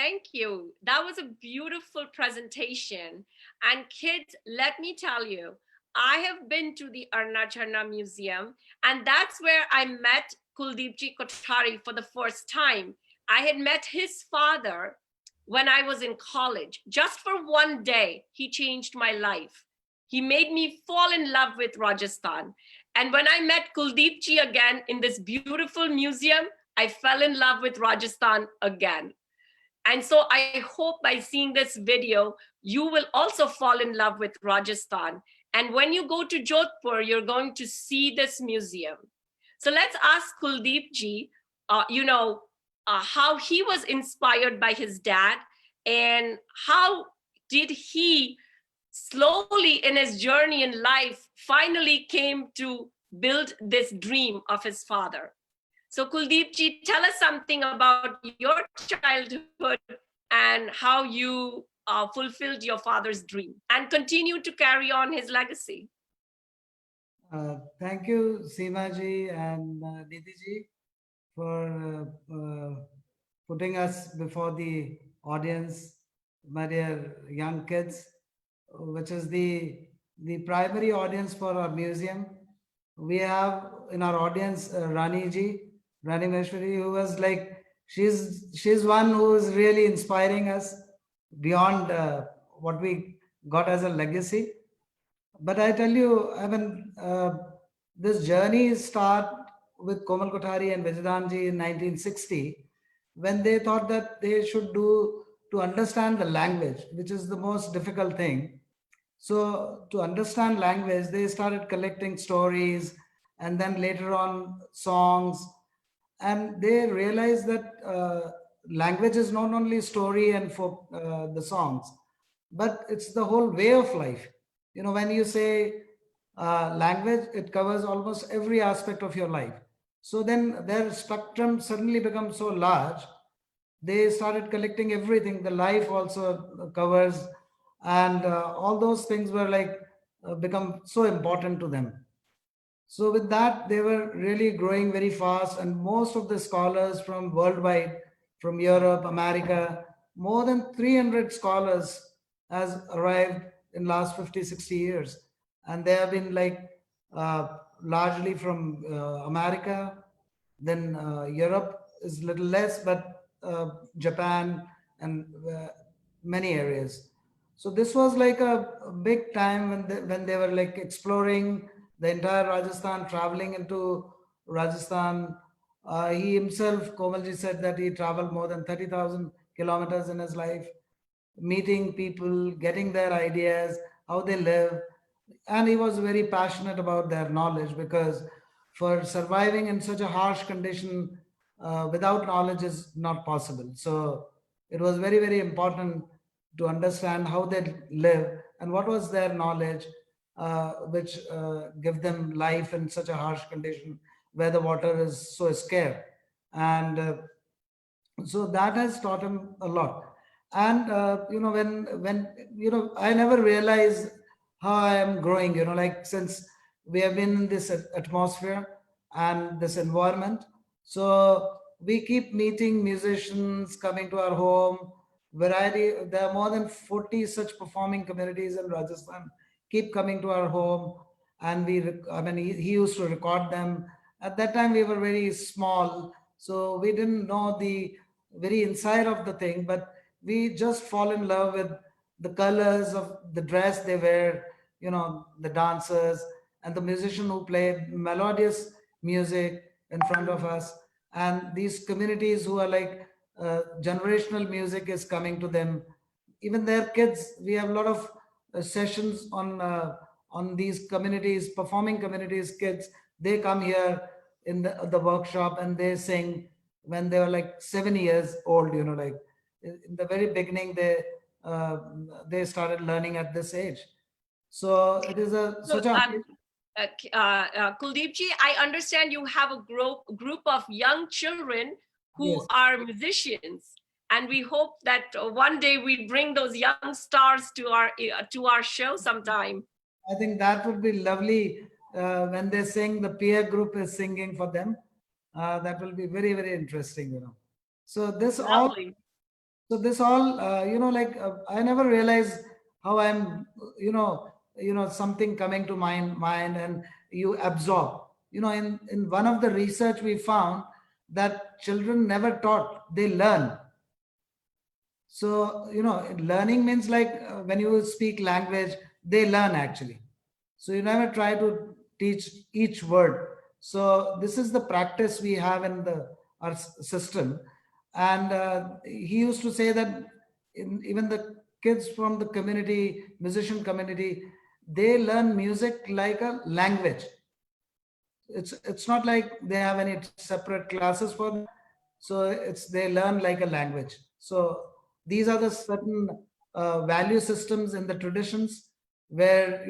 Thank you. That was a beautiful presentation. And kids, let me tell you, I have been to the Arna Jharna Museum, and that's where I met Kuldeepji Kothari for the first time. I had met his father when I was in college. Just for one day, he changed my life. He made me fall in love with Rajasthan. And when I met Kuldeepji again in this beautiful museum, I fell in love with Rajasthan again. And so I hope by seeing this video, you will also fall in love with Rajasthan. And when you go to Jodhpur, you're going to see this museum. So let's ask Kuldeepji, how he was inspired by his dad, and how did he slowly in his journey in life finally came to build this dream of his father. So Kuldeepji, tell us something about your childhood and how you fulfilled your father's dream and continue to carry on his legacy. Thank you, Seema ji and Nidhi ji, for putting us before the audience, my dear young kids, which is the primary audience for our museum. We have in our audience Rani ji, Rani Maheshwari, who was like, she's one who is really inspiring us beyond what we got as a legacy. But I tell you, I mean, this journey start with Komal Kothari and Vijayanji in 1960, when they thought that they should do to understand the language, which is the most difficult thing. So to understand language, they started collecting stories and then later on songs. And they realized that language is not only story and for the songs, but it's the whole way of life. You know, when you say language, it covers almost every aspect of your life. So then their spectrum suddenly becomes so large, they started collecting everything. The life also covers, and all those things were like become so important to them. So with that, they were really growing very fast, and most of the scholars from worldwide, from Europe, America, more than 300 scholars has arrived in last 50, 60 years. And they have been like largely from America, then Europe is little less, but Japan and many areas. So this was like a big time when they were like exploring the entire Rajasthan, traveling into Rajasthan. He himself, Komalji, said that he traveled more than 30,000 kilometers in his life, meeting people, getting their ideas, how they live. And he was very passionate about their knowledge, because for surviving in such a harsh condition without knowledge is not possible. So it was very, very important to understand how they live and what was their knowledge, which give them life in such a harsh condition where the water is so scarce. And so that has taught him a lot. And you know, when you know, I never realized how I am growing, you know, like since we have been in this atmosphere and this environment. So we keep meeting musicians coming to our home. Variety, there are more than 40 such performing communities in Rajasthan keep coming to our home, and I mean, he used to record them. At that time, we were very small, so we didn't know the very inside of the thing, but we just fall in love with the colors of the dress they wear, you know, the dancers and the musician who play melodious music in front of us. And these communities who are like generational music is coming to them, even their kids. We have a lot of sessions on these communities, performing communities kids. They come here in the workshop and they sing when they were like 7 years old, you know, like in the very beginning, they started learning at this age. So it is such a Kuldeepji, I understand you have a group of young children who Yes. are musicians, and we hope that one day we bring those young stars to our show sometime. I think that would be lovely when they sing. The peer group is singing for them. That will be very, very interesting, you know. So this all Lovely. So this all, I never realized how I'm, something coming to mind and you absorb. In one of the research we found that children never taught, they learn. So, learning means like when you speak language, they learn actually. So you never try to teach each word. So this is the practice we have in our system. And he used to say that even the kids from the community, musician community, they learn music like a language. It's not like they have any separate classes for them. So they learn like a language. So these are the certain value systems in the traditions where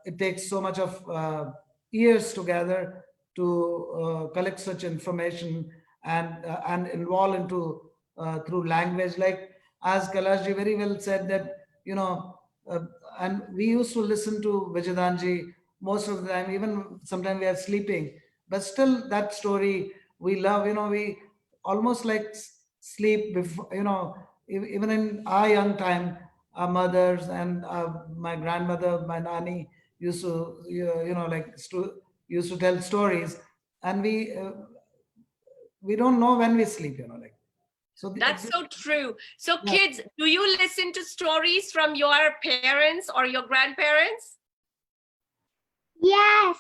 it takes so much of years together to collect such information and involve into through language, like as Kailashji very well said that uh, and we used to listen to Vijayanji most of the time, even sometimes we are sleeping, but still that story we love. We almost like sleep before, even in our young time, our mothers and my grandmother, my nanny used to used to tell stories, and we don't know when we sleep, like. So That's so true. So Yeah. kids, do you listen to stories from your parents or your grandparents? Yes.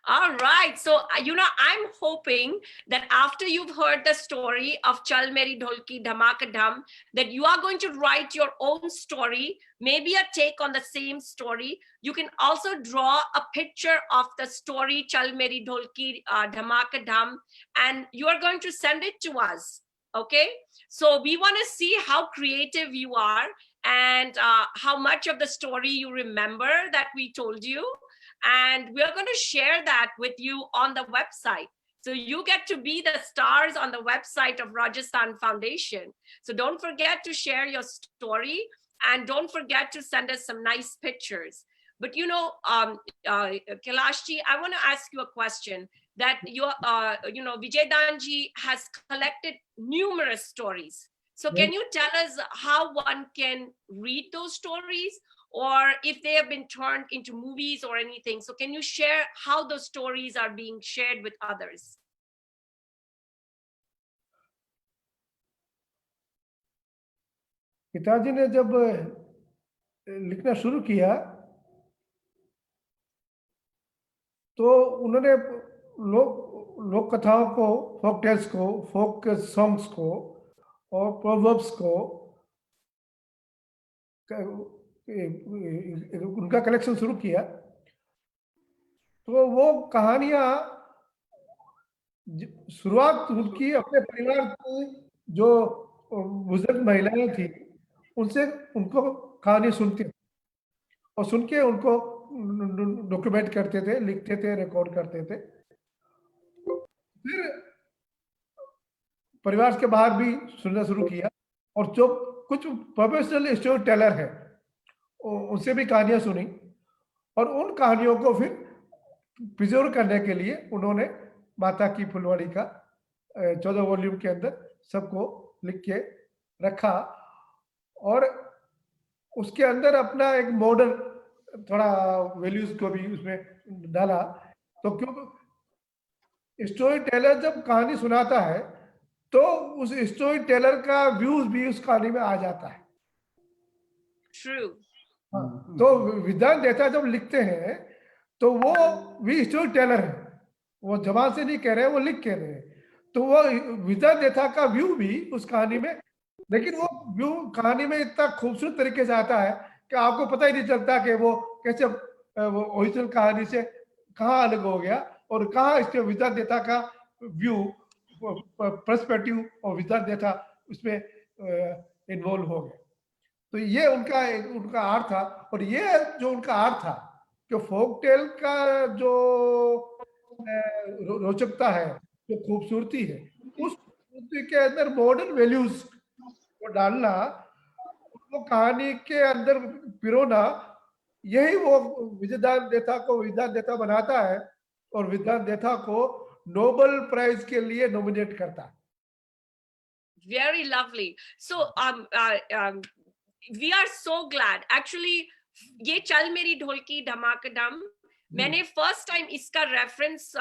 All right. So, I'm hoping that after you've heard the story of Chal Meri Dholki Dhamaka Dham, that you are going to write your own story, maybe a take on the same story. You can also draw a picture of the story Chal Meri Dholki Dhamaka Dham, and you are going to send it to us. Okay. So we want to see how creative you are and how much of the story you remember that we told you. And we're going to share that with you on the website. So you get to be the stars on the website of Rajasthan Foundation. So don't forget to share your story and don't forget to send us some nice pictures. But Kailashji, I want to ask you a question that Vijay Danji has collected numerous stories. So can you tell us how one can read those stories, or if they have been turned into movies or anything? So can you share how those stories are being shared with others? पिताजी ने जब लिखना शुरू किया तो उन्होंने लोक कथाओं को, फोक टेल्स को, फोक सॉन्ग्स को और प्रोवर्ब्स को उनका कलेक्शन शुरू किया। तो वो कहानियां शुरुआत उनकी अपने परिवार की जो बुजुर्ग महिलाएं थी उनसे उनको कहानी सुनती और सुन के उनको डॉक्यूमेंट करते थे, लिखते थे, रिकॉर्ड करते थे। फिर परिवार के बाहर भी सुनना शुरू किया और जो कुछ प्रोफेशनल स्टोरी टेलर है उनसे भी कहानियां सुनी और उन कहानियों को फिर प्रिजर्व करने के लिए उन्होंने माता की फुलवाड़ी का 14 वॉल्यूम के अंदर सबको लिख के रखा और उसके अंदर अपना एक मॉडर्न थोड़ा वैल्यूज को भी उसमें डाला। तो क्योंकि स्टोरी टेलर जब कहानी सुनाता है तो उस स्टोरी टेलर का व्यूज भी उस कहानी में आ जाता है। True. तो विद्वान देवता जब लिखते हैं तो वो भी स्टोरी टेलर है, वो जबान से नहीं कह रहे हैं, वो लिख के रहे हैं। तो वो विद्वान देवता का व्यू भी उस कहानी में, लेकिन वो व्यू कहानी में इतना खूबसूरत तरीके से आता है कि आपको पता ही नहीं चलता कि वो कैसे वो ओरिजिनल कहानी से कहाँ अलग हो गया और कहाँ इसके विद्वान देवता का व्यू, पर्सपेक्टिव और विद्वान देवता उसमें इन्वॉल्व हो गया। तो ये उनका आर्ट था। और ये जो उनका आर्ट था कि फोक टेल का जो रोचकता है, जो खूबसूरती है, उस खूबसूरती के अंदर मॉडर्न वैल्यूज को डालना, वो कहानी के अंदर पिरोना, यही वो विद्वान देवता को विद्वान देवता बनाता है और विद्वान देवता को नोबेल प्राइज के लिए नॉमिनेट करता है। Very lovely. So we are so glad. Actually, ये चल मेरी ढोलकी धमाकदम मैंने फर्स्ट टाइम इसका रेफरेंस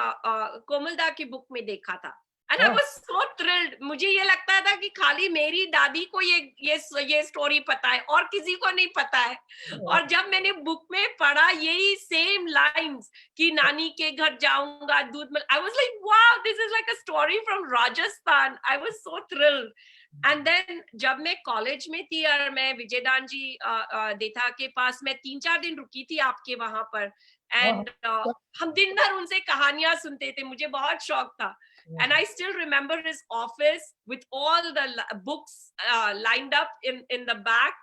कोमलदा की बुक में देखा था and I was so thrilled. मुझे ये लगता था कि खाली मेरी दादी को ये स्टोरी पता है और किसी को नहीं पता है. और जब मैंने बुक में पढ़ा यही सेम लाइंस कि नानी के घर जाऊंगा दूध मिल, I was like, wow, this is like a story from Rajasthan. I was so thrilled. And then जब मैं कॉलेज में थी और मैं विजयदान जी देथा के पास मैं 3-4 दिन रुकी थी आपके वहां पर एंड हम दिन भर उनसे कहानियां सुनते थे. मुझे बहुत शौक था. And I still remember his office with all the books lined up in the back.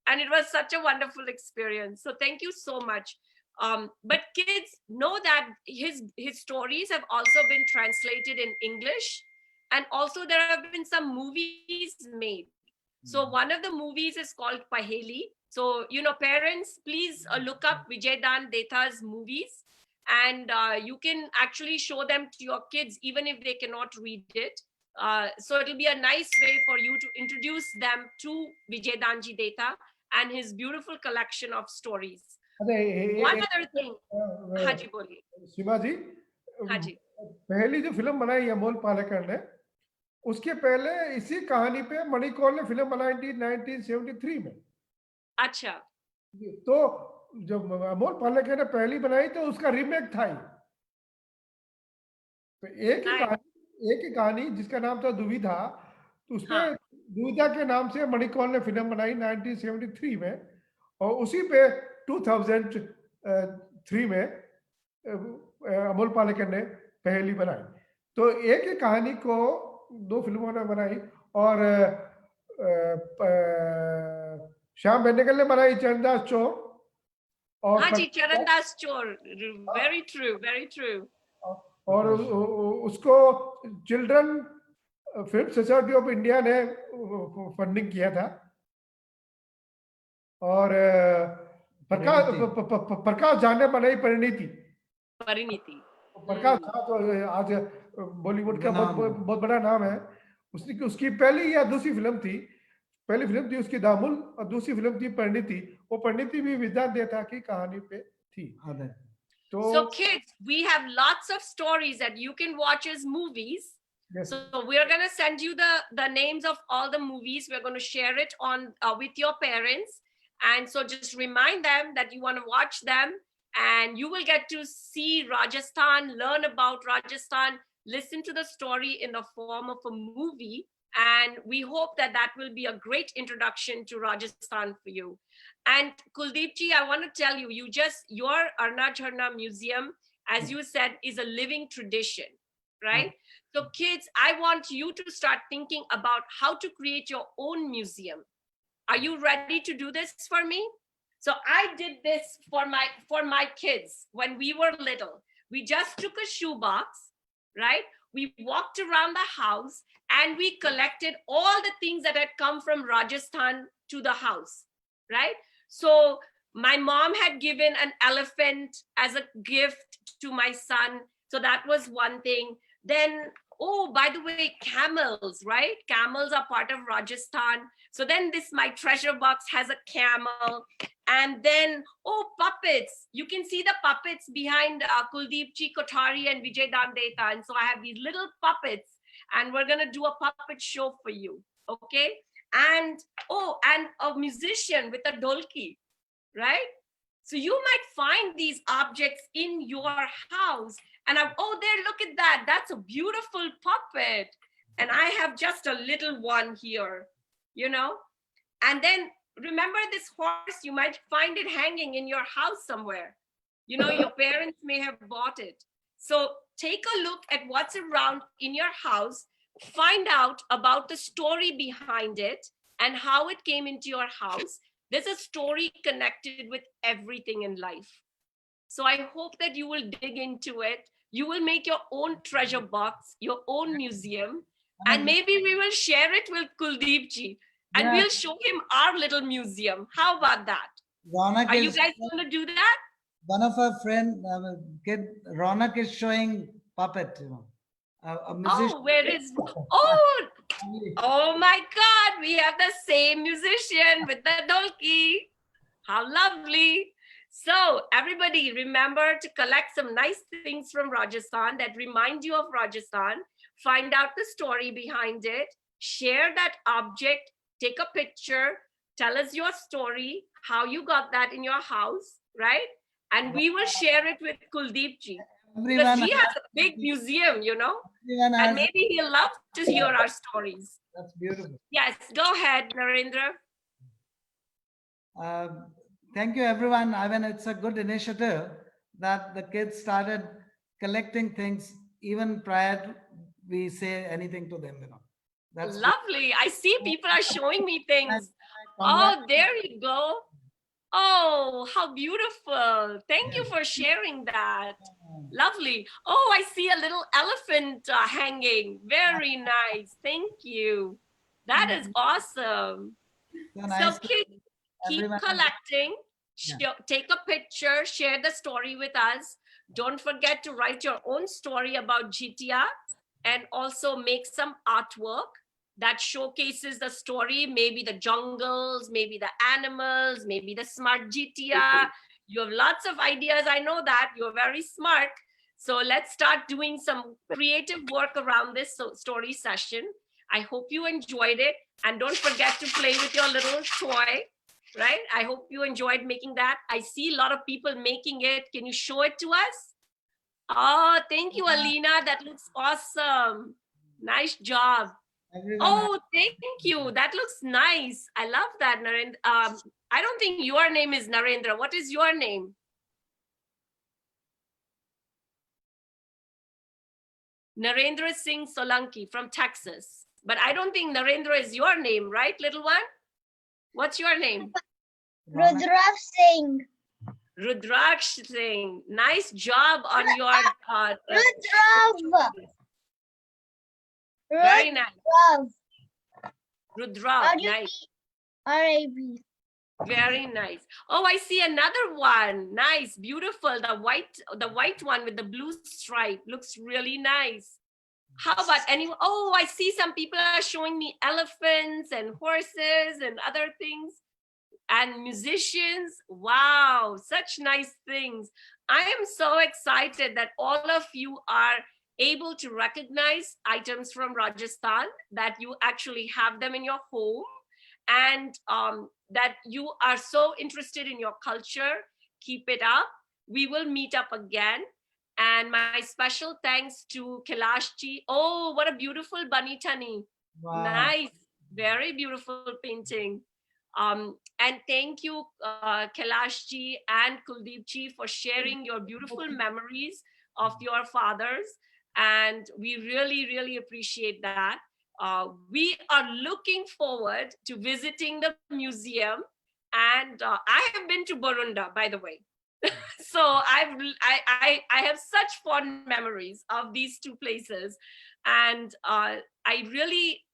And it was such a wonderful experience. So thank you so much. But kids know that his stories have also been translated in English. And also there have been some movies made. So one of the movies is called Paheli. So, parents, please look up Vijaydan Detha's movies. And you can actually show them to your kids even if they cannot read it. So it'll be a nice way for you to introduce them to Vijaydanji Detha and his beautiful collection of stories. One other thing. हाँ जी बोलिए. सीमा जी. हाँ जी. पहली जो film बनाई अमोल पालेकर ने उसके पहले इसी कहानी पे मणिकौल ने फिल्म बनाई थी 1973 में. अच्छा. तो जब अमोल पालेकर ने पहली बनाई तो उसका रीमेक था ही. तो एक ही कहानी जिसका नाम था दुविधा, तो उसमें दुविधा के नाम से मणिकौल ने फिल्म बनाई 1973 में और उसी पे 2003 में अमोल पालेकर ने पहली बनाई. तो एक ही कहानी को 2 फिल्मों ने बनाई और श्याम बेनेगल ने बनाई चरणदास चोर. हाँ जी, चरणदास चोर. Very true, very true. और उसको children film society of India ने फंडिंग किया था. और प्रकाश झा ने बनाई परिणीति. प्रकाश झा तो आज बॉलीवुड का बहुत बड़ा नाम है. उसकी पहली या दूसरी फिल्म थी. पहली फिल्म थी उसकी दामुल और दूसरी फिल्म थी परिणीति. वो परिणीति भी विद्या देथा की कहानी पे थी. So kids, we have lots of stories that you can watch as movies. Yes. So we are going to send you the names of all the movies. We're going to share it on with your parents. And so just remind them that you want to watch them and you will get to see Rajasthan, learn about Rajasthan, listen to the story in the form of a movie. And we hope that that will be a great introduction to Rajasthan for you. And Kuldeep ji, I want to tell you, your Arna Jharna Museum, as you said, is a living tradition, right? So kids, I want you to start thinking about how to create your own museum. Are you ready to do this for me? So I did this for my kids when we were little. We just took a shoebox, right? We walked around the house and we collected all the things that had come from Rajasthan to the house, right? So my mom had given an elephant as a gift to my son. So that was one thing. Then, oh, by the way, camels, right? Camels are part of Rajasthan. So then my treasure box has a camel. And then, oh, puppets. You can see the puppets behind Kuldeep Ji Kothari and Vijaydan Detha. And so I have these little puppets and we're going to do a puppet show for you. Okay. And, oh, and a musician with a dholki, right? So you might find these objects in your house and oh, there, look at that. That's a beautiful puppet. And I have just a little one here, you know? And then remember this horse, you might find it hanging in your house somewhere. You know, your parents may have bought it. So take a look at what's around in your house, find out about the story behind it and how it came into your house. There's a story connected with everything in life. So I hope that you will dig into it. You will make your own treasure box, your own museum, and maybe we will share it with Kuldeep Ji and we'll show him our little museum. How about that? Are you guys going to do that? One of our friend, kid, Ronak is showing puppet, you know. A musician. Oh, where is? Oh, Oh my God, we have the same musician with the dolki. How lovely. So everybody remember to collect some nice things from Rajasthan that remind you of Rajasthan. Find out the story behind it. Share that object. Take a picture. Tell us your story, how you got that in your house, right? And we will share it with Kuldeep ji. Because Everyone, he has a big museum, everyone and has. maybe he'll love to hear our stories. That's beautiful. Yes, go ahead, Narendra. Thank you, everyone. I mean, it's a good initiative that the kids started collecting things even prior to we say anything to them. That's Lovely. I see people are showing me things. Congrats. Oh, there you go. Oh, how beautiful. Thank you for sharing that. Lovely. Oh, I see a little elephant hanging. Very nice. Thank you. That is awesome. So nice So to kids, keep everyone. collecting. Yeah. Take a picture, share the story with us. Don't forget to write your own story about Jitiya and also make some artwork that showcases the story, maybe the jungles, maybe the animals, maybe the smart Jitiya. You have lots of ideas. I know that you're very smart. So let's start doing some creative work around this story session. I hope you enjoyed it. And don't forget to play with your little toy, right? I hope you enjoyed making that. I see a lot of people making it. Can you show it to us? Oh, thank you, Alina. That looks awesome. Nice job. Everyone Oh, thank you. That looks nice. I love that, Narendra. I don't think your name is Narendra. What is your name? Narendra Singh Solanki from Texas. But I don't think Narendra is your name, right, little one? What's your name? Rudraksh Singh. Rudraksh Singh. Nice job on your... Rudrav. Very nice. Rudrav. Rudrav, nice. R-A-V. Very nice. Oh, I see another one. Nice, beautiful. The white one with the blue stripe looks really nice. How about anyone? Oh, I see some people are showing me elephants and horses and other things and musicians. Wow, such nice things. I am so excited that all of you are able to recognize items from Rajasthan, that you actually have them in your home, and that you are so interested in your culture. Keep it up. We will meet up again. And my special thanks to Kailashji. Oh, what a beautiful bunny tani. Wow. Nice. Very beautiful painting. And thank you, Kailashji and Kuldeepji, for sharing your beautiful memories of your fathers. And we really, really appreciate that. We are looking forward to visiting the museum. And I have been to Borunda, by the way. So I have such fond memories of these two places. And I really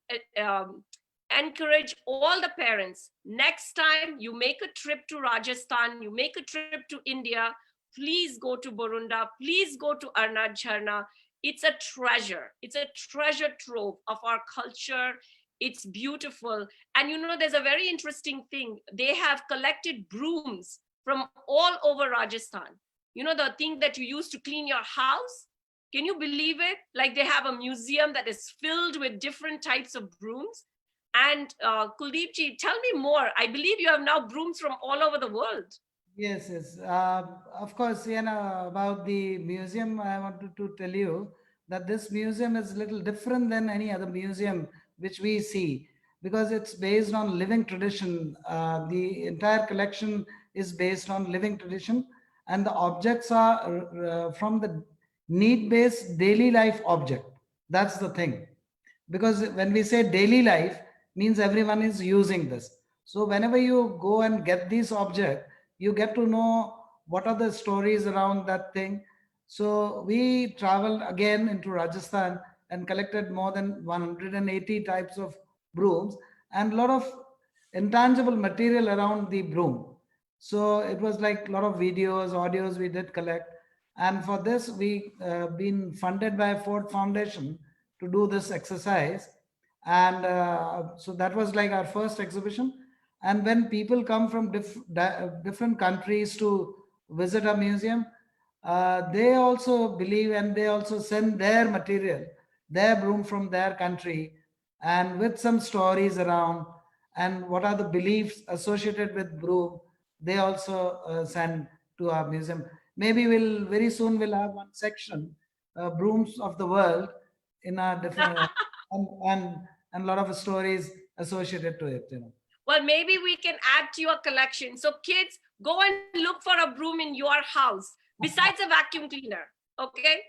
encourage all the parents, next time you make a trip to Rajasthan, you make a trip to India, please go to Borunda, please go to Arna Jharna. It's a treasure. It's a treasure trove of our culture. It's beautiful. And there's a very interesting thing. They have collected brooms from all over Rajasthan. The thing that you use to clean your house. Can you believe it? Like, they have a museum that is filled with different types of brooms. And Kuldeepji, tell me more. I believe you have now brooms from all over the world. Yes, yes. Of course, about the museum, I wanted to tell you that this museum is a little different than any other museum which we see, because it's based on living tradition. The entire collection is based on living tradition, and the objects are from the need-based daily life object. That's the thing. Because when we say daily life, means everyone is using this. So whenever you go and get this object, you get to know what are the stories around that thing. So we traveled again into Rajasthan and collected more than 180 types of brooms and a lot of intangible material around the broom. So it was like a lot of videos, audios we did collect. And for this, we been funded by Ford Foundation to do this exercise. And so that was like our first exhibition. And when people come from different countries to visit our museum, they also believe and they also send their material, their broom from their country, and with some stories around and what are the beliefs associated with broom, they also send to our museum. Maybe we'll very soon we'll have one section, brooms of the world, in our different and a lot of stories associated to it. Well, maybe we can add to your collection. So kids, go and look for a broom in your house besides a vacuum cleaner. Okay.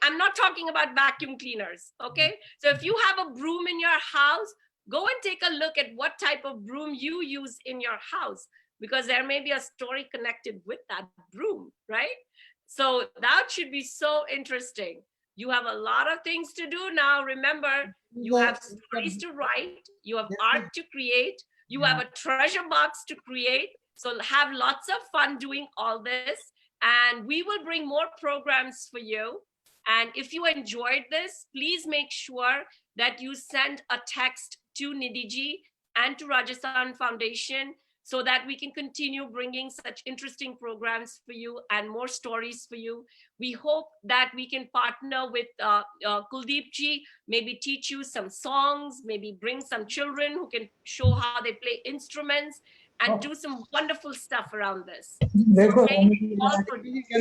I'm not talking about vacuum cleaners. Okay. So if you have a broom in your house, go and take a look at what type of broom you use in your house, because there may be a story connected with that broom, right? So that should be so interesting. You have a lot of things to do now. Remember, you have stories to write, you have art to create, you have a treasure box to create. So have lots of fun doing all this. And we will bring more programs for you. And if you enjoyed this, please make sure that you send a text to Nidhi and to Rajasthan Foundation so that we can continue bringing such interesting programs for you and more stories for you. We hope that we can partner with Kuldeep ji, maybe teach you some songs, maybe bring some children who can show how they play instruments and do some wonderful stuff around this. So Can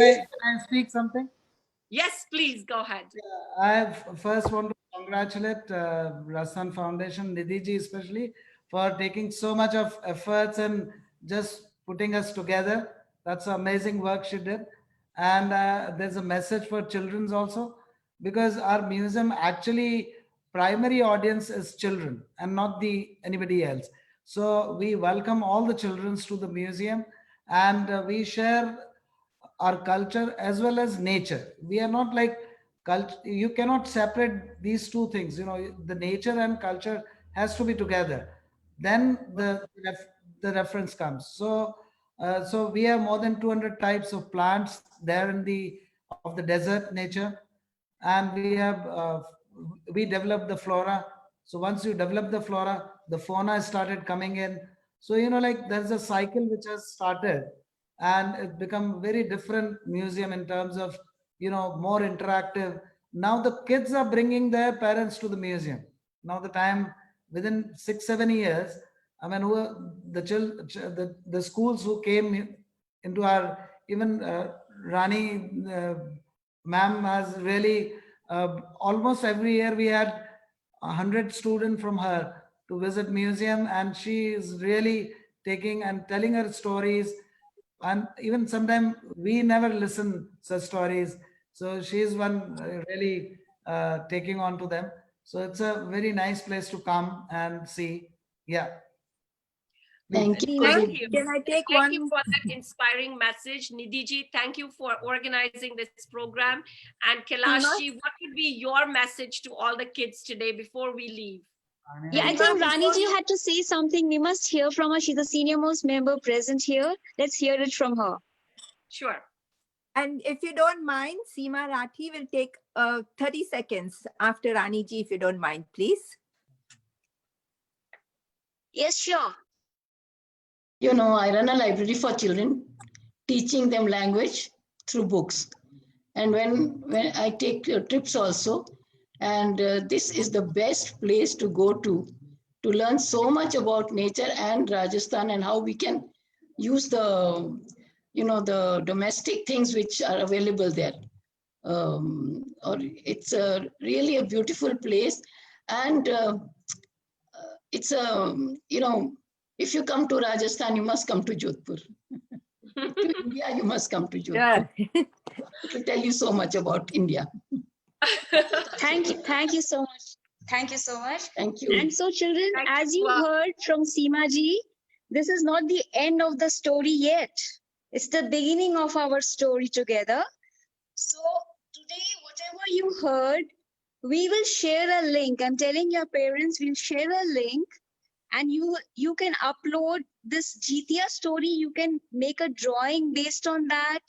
I speak something? Yes, please go ahead. I first want to congratulate Rajasthan Foundation, Nidhi ji especially, for taking so much of efforts and just putting us together. That's amazing work she did. And there's a message for children also, because our museum actually primary audience is children and not anybody else. So we welcome all the children to the museum, and we share our culture as well as nature. We are not like culture. You cannot separate these two things. The nature and culture has to be together. Then the reference comes. So we have more than 200 types of plants there in the desert nature, and we developed the flora. So once you develop the flora, the fauna started coming in. So like there's a cycle which has started, and it become very different museum in terms of more interactive. Now the kids are bringing their parents to the museum. Now the time within 6-7 years, I mean, the schools who came into our, even Rani ma'am has really almost every year we had 100 students from her to visit museum, and she is really taking and telling her stories. And even sometimes we never listen such stories, so she is one really taking on to them. So it's a very nice place to come and see. Yeah. Thank you. Thank you. Can I take Thank one? you for that inspiring message. Nidhi ji, thank you for organizing this program. And Kailash ji, what would be your message to all the kids today before we leave? Yeah, I think Rani ji had to say something. We must hear from her. She's the senior most member present here. Let's hear it from her. Sure. And if you don't mind, Seema Rathi will take 30 seconds after Rani ji, if you don't mind, please. Yes, sure. I run a library for children, teaching them language through books. And when I take trips also, and this is the best place to go to learn so much about nature and Rajasthan, and how we can use the domestic things which are available there. Or it's really a beautiful place, and it's if you come to Rajasthan, you must come to Jodhpur. To India, you must come to Jodhpur. Yeah. It will tell you so much about India. Thank you. Thank you so much. Thank you so much. Thank you. And so, children, Thank as you. you heard from Seema ji, this is not the end of the story yet. It's the beginning of our story together. So today, whatever you heard, we will share a link. I'm telling your parents, we'll share a link, and you can upload this Jithiya story. You can make a drawing based on that.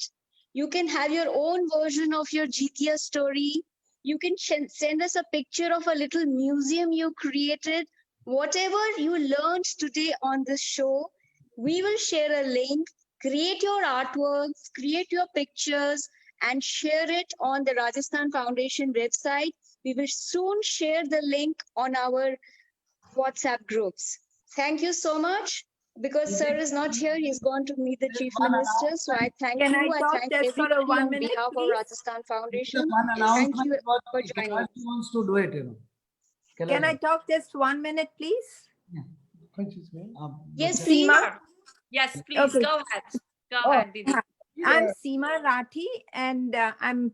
You can have your own version of your Jithiya story. You can send us a picture of a little museum you created. Whatever you learned today on this show, we will share a link. Create your artworks, create your pictures, and share it on the Rajasthan Foundation website. We will soon share the link on our WhatsApp groups. Thank you so much. Because sir is not here, he's gone to meet the chief minister. So I thank Can I you. I talk thank just for a everybody 1 on minute, behalf of please? Rajasthan Foundation. One Thank announcement you what for joining us. Kailash wants to do it, Can I talk just 1 minute, please? Yes, Seema. please. Yes, please Okay. go ahead. Go Oh, ahead, Didi. I'm Seema Rathi, and I'm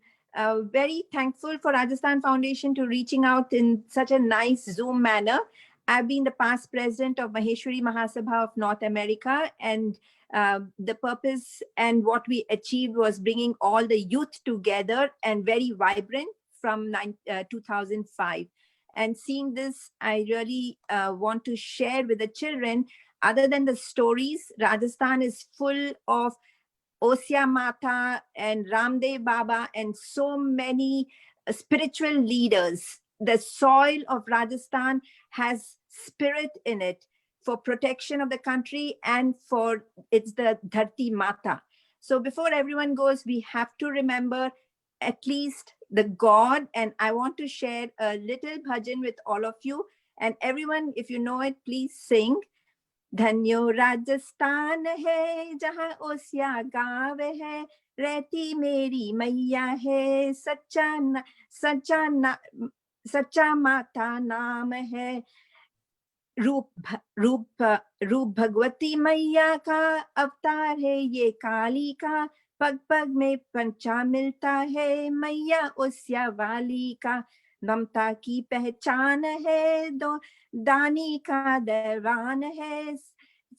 very thankful for Rajasthan Foundation to reaching out in such a nice Zoom manner. I've been the past president of Maheshwari Mahasabha of North America, and the purpose and what we achieved was bringing all the youth together and very vibrant from 2005. And seeing this, I really want to share with the children, other than the stories, Rajasthan is full of Osya Mata and Ramdev Baba and so many spiritual leaders. The soil of Rajasthan has spirit in it for protection of the country, and for it's the Dharti Mata. So before everyone goes, we have to remember at least the God, and I want to share a little bhajan with all of you. And everyone, if you know it, please sing. धन्यो Rajasthan है जहाँ ओसिया गाँव है, रहती मेरी मैया है, सच्चा माता नाम है। रूप भगवती मैया का अवतार है ये काली का, पग पग में पंचा मिलता है मैया ओसिया वाली का। ममता की पहचान है, दो दानी का दरबान है,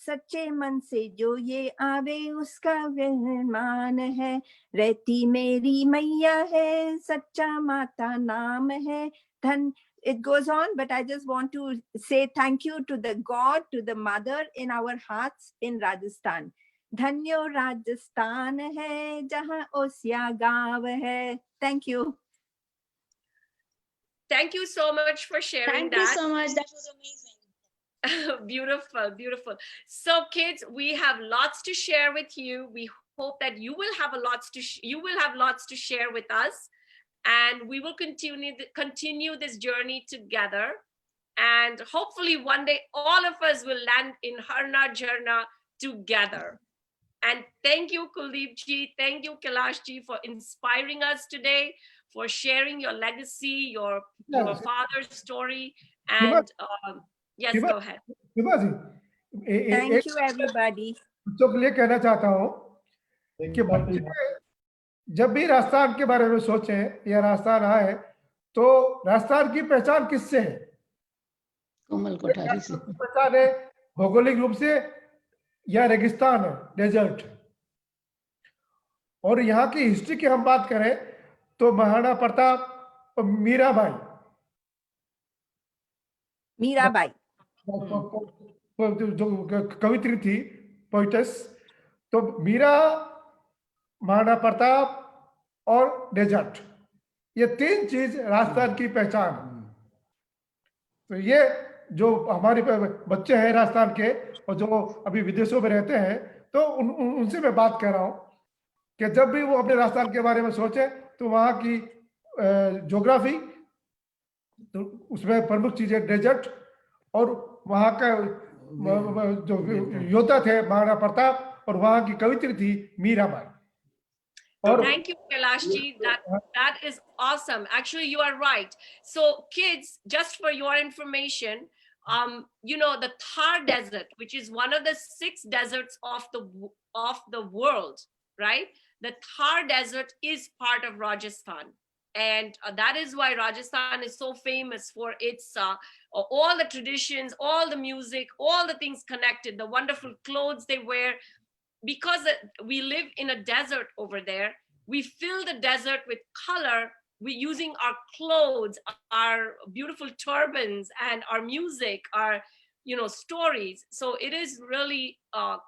सच्चे मन से जो ये आवे उसका मेहमान है। रहती मेरी मैया है, सच्चा माता नाम है। धन It goes on, but I just want to say thank you to the God, to the mother in our hearts in Rajasthan. Dhanyo Rajasthan hai, jahan Osya gav hai. Thank you. Thank you so much for sharing Thank you that. so much. That was amazing. Beautiful, beautiful. So kids, we have lots to share with you. We hope that you will have lots to share with us, and we will continue this journey together. And hopefully one day all of us will land in Harna Jharna together. And thank you, Kuldeep ji. Thank you, Kailash ji, for inspiring us today, for sharing your legacy, your father's story. And yes, go ahead. Thank you, everybody. बच्चों के लिए कहना चाहता हूँ कि बच्चे जब भी राजस्थान के बारे में सोचें या राजस्थान आए तो राजस्थान की पहचान किससे है? कोमल कोठारी से। पहचान है भौगोलिक रूप से या रेगिस्तान है, डेजर्ट। और यहाँ की हिस्ट्री की हम बात करें तो महाराणा प्रताप, मीराबाई जो कवित्री थी, पोइटस, तो मीरा, महाराणा प्रताप और डेजर्ट, ये तीन चीज राजस्थान की पहचान। तो ये जो हमारे बच्चे हैं राजस्थान के और जो अभी विदेशों में रहते हैं, तो उनसे मैं बात कर रहा हूँ कि जब भी वो अपने राजस्थान के बारे में सोचे तो वहाँ की ज्योग्राफी, तो उसमें प्रमुख चीजें डेजर्ट और वहाँ का जो योद्धा थे महाराणा प्रताप और वहाँ की कवित्री थी Mirabai. Thank you, Kailash ji. That is awesome. Actually, you are right. So kids, just for your information, you know, the Thar Desert, which is one of the 6 deserts of the world, right? The Thar Desert is part of Rajasthan. And that is why Rajasthan is so famous for its all the traditions, all the music, all the things connected, the wonderful clothes they wear. Because we live in a desert over there, we fill the desert with color. We're using our clothes, our beautiful turbans, and our music, our stories. So it is really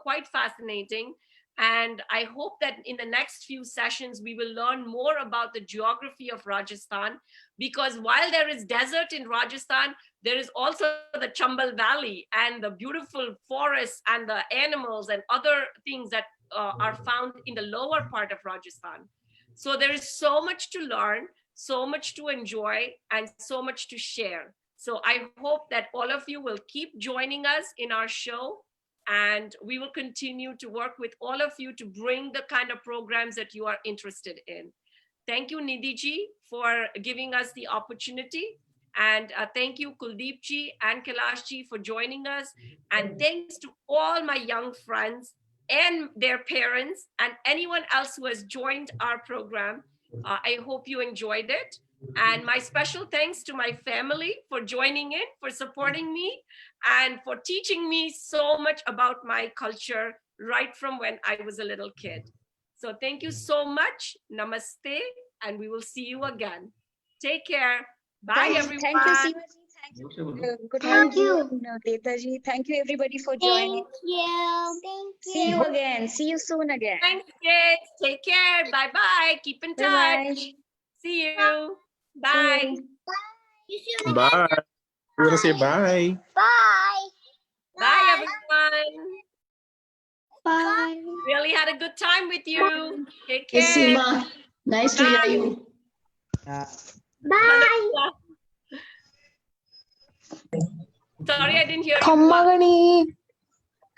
quite fascinating. And I hope that in the next few sessions, we will learn more about the geography of Rajasthan, because while there is desert in Rajasthan, there is also the Chambal Valley and the beautiful forests and the animals and other things that are found in the lower part of Rajasthan. So there is so much to learn, so much to enjoy, and so much to share. So I hope that all of you will keep joining us in our show, and we will continue to work with all of you to bring the kind of programs that you are interested in. Thank you, Nidhi ji, for giving us the opportunity. And thank you, Kuldeep ji and Kailash ji, for joining us. And thanks to all my young friends and their parents and anyone else who has joined our program. I hope you enjoyed it. And my special thanks to my family for joining in, for supporting me, and for teaching me so much about my culture right from when I was a little kid. So thank you so much. Namaste, and we will see you again. Take care. Bye, everyone. Thank you, Seema ji. Thank you. Good afternoon, Leta ji. Thank you, everybody, for joining. Thank you. Thank you. See you again. See you soon again. Thanks, kids. Take care. Bye-bye. Keep in touch. Bye-bye. See you. Bye. Bye. You want to say bye? Bye. Bye, everyone. Bye. Really had a good time with you. Take care. Yes, Seema. Nice to hear you. Bye. Sorry, I didn't hear you. Kammagani.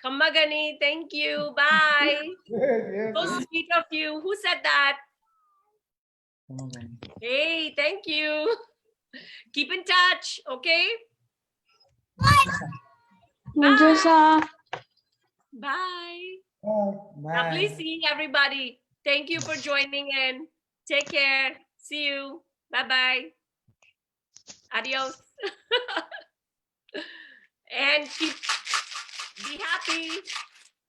Kammagani, thank you. Bye. So sweet of you. Who said that? Hey, thank you. Keep in touch, okay? Bye. Bye. Lovely seeing everybody. Thank you for joining in. Take care. See you. Bye-bye. Adios. And be happy.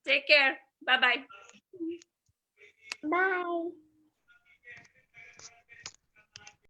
Take care. Bye-bye. Bye.